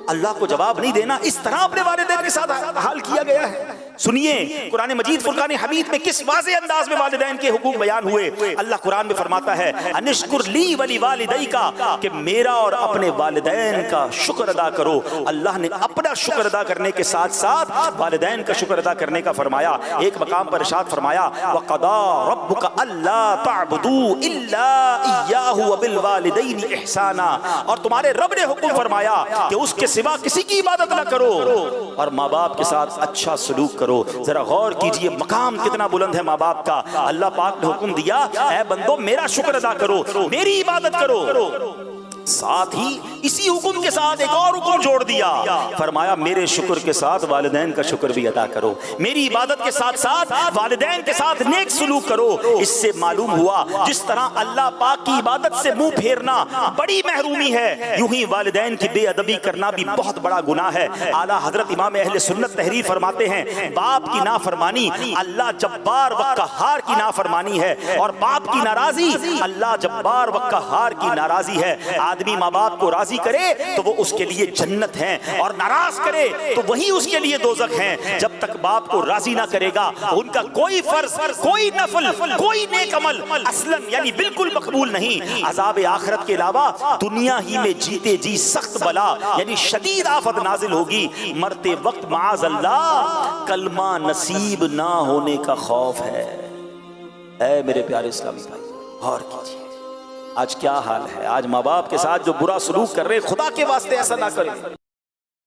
अल्लाह को जवाब नहीं देना, इस तरह अपने वालिदैन के साथ हाल किया गया है। सुनिए कुरान मजीद फुरकान हमीद में किस वाज़े अंदाज में वालिदैन के हुकूक बयान हुए। अल्लाह कुरान में फरमाता है अनिश्कुर ली वली वालिदैका, कि मेरा और अपने वालिदैन का शुक्र अदा करो। अल्लाह ने अपना शुक्र अदा करने के साथ साथ वालिदैन का शुक्र अदा करने का फरमाया। एक मकाम पर इरशाद फरमाया वक़दा रब्बुका अल्ला तअबुदू इल्ला इय्याहु व बिल वालिदैनि इहसाना, और तुम्हारे रब ने हुक्म फरमाया कि उसके सिवा किसी की इबादत न करो और माँ बाप के साथ अच्छा सलूक करो। जरा गौर कीजिए मकाम कितना बुलंद है माँ बाप का। अल्लाह पाक ने हुक्म दिया ऐ बंदो मेरा शुक्र अदा करो, मेरी इबादत करो। साथ ही इसी हुक्म के साथ एक और हुक्म जोड़ दिया, फरमाया मेरे शुक्र के साथ वालिदैन का शुक्र भी अदा करो, मेरी इबादत के साथ साथ वालिदैन के साथ नेक सलूक करो। इससे मालूम हुआ जिस तरह अल्लाह पाक की इबादत से मुंह फेरना बड़ी महरूमी है, यूं ही वालिदैन की बेअदबी करना भी बहुत बड़ा गुनाह है। आला हजरत इमाम अहले सुन्नत तहरीर फरमाते हैं, बाप की नाफरमानी अल्लाह जब्बार व कहार की नाफरमानी है, और बाप की नाराजी अल्लाह जब्बार व कहार की नाराजी है। आदमी माँ बाप को राजी करे तो वो उसके लिए जन्नत है, और नाराज करे तो वही उसके लिए दोज़ख है। जब तक बाप को राजी ना करेगा उनका कोई फर्ज, कोई नफल, कोई नेक अमल असलन यानी बिल्कुल मकबूल नहीं। अज़ाब आखिरत के अलावा दुनिया ही में जीते जी सख्त बला यानी शदीद आफत नाजिल होगी। मरते वक्त माअज़ल्लाह कलमा नसीब ना होने का खौफ है। ऐ मेरे प्यारे इस्लामी भाई, गौर कीजिए आज क्या हाल है। आज माँ बाप के साथ जो बुरा सलूक कर रहे, खुदा के वास्ते ऐसा ना करें।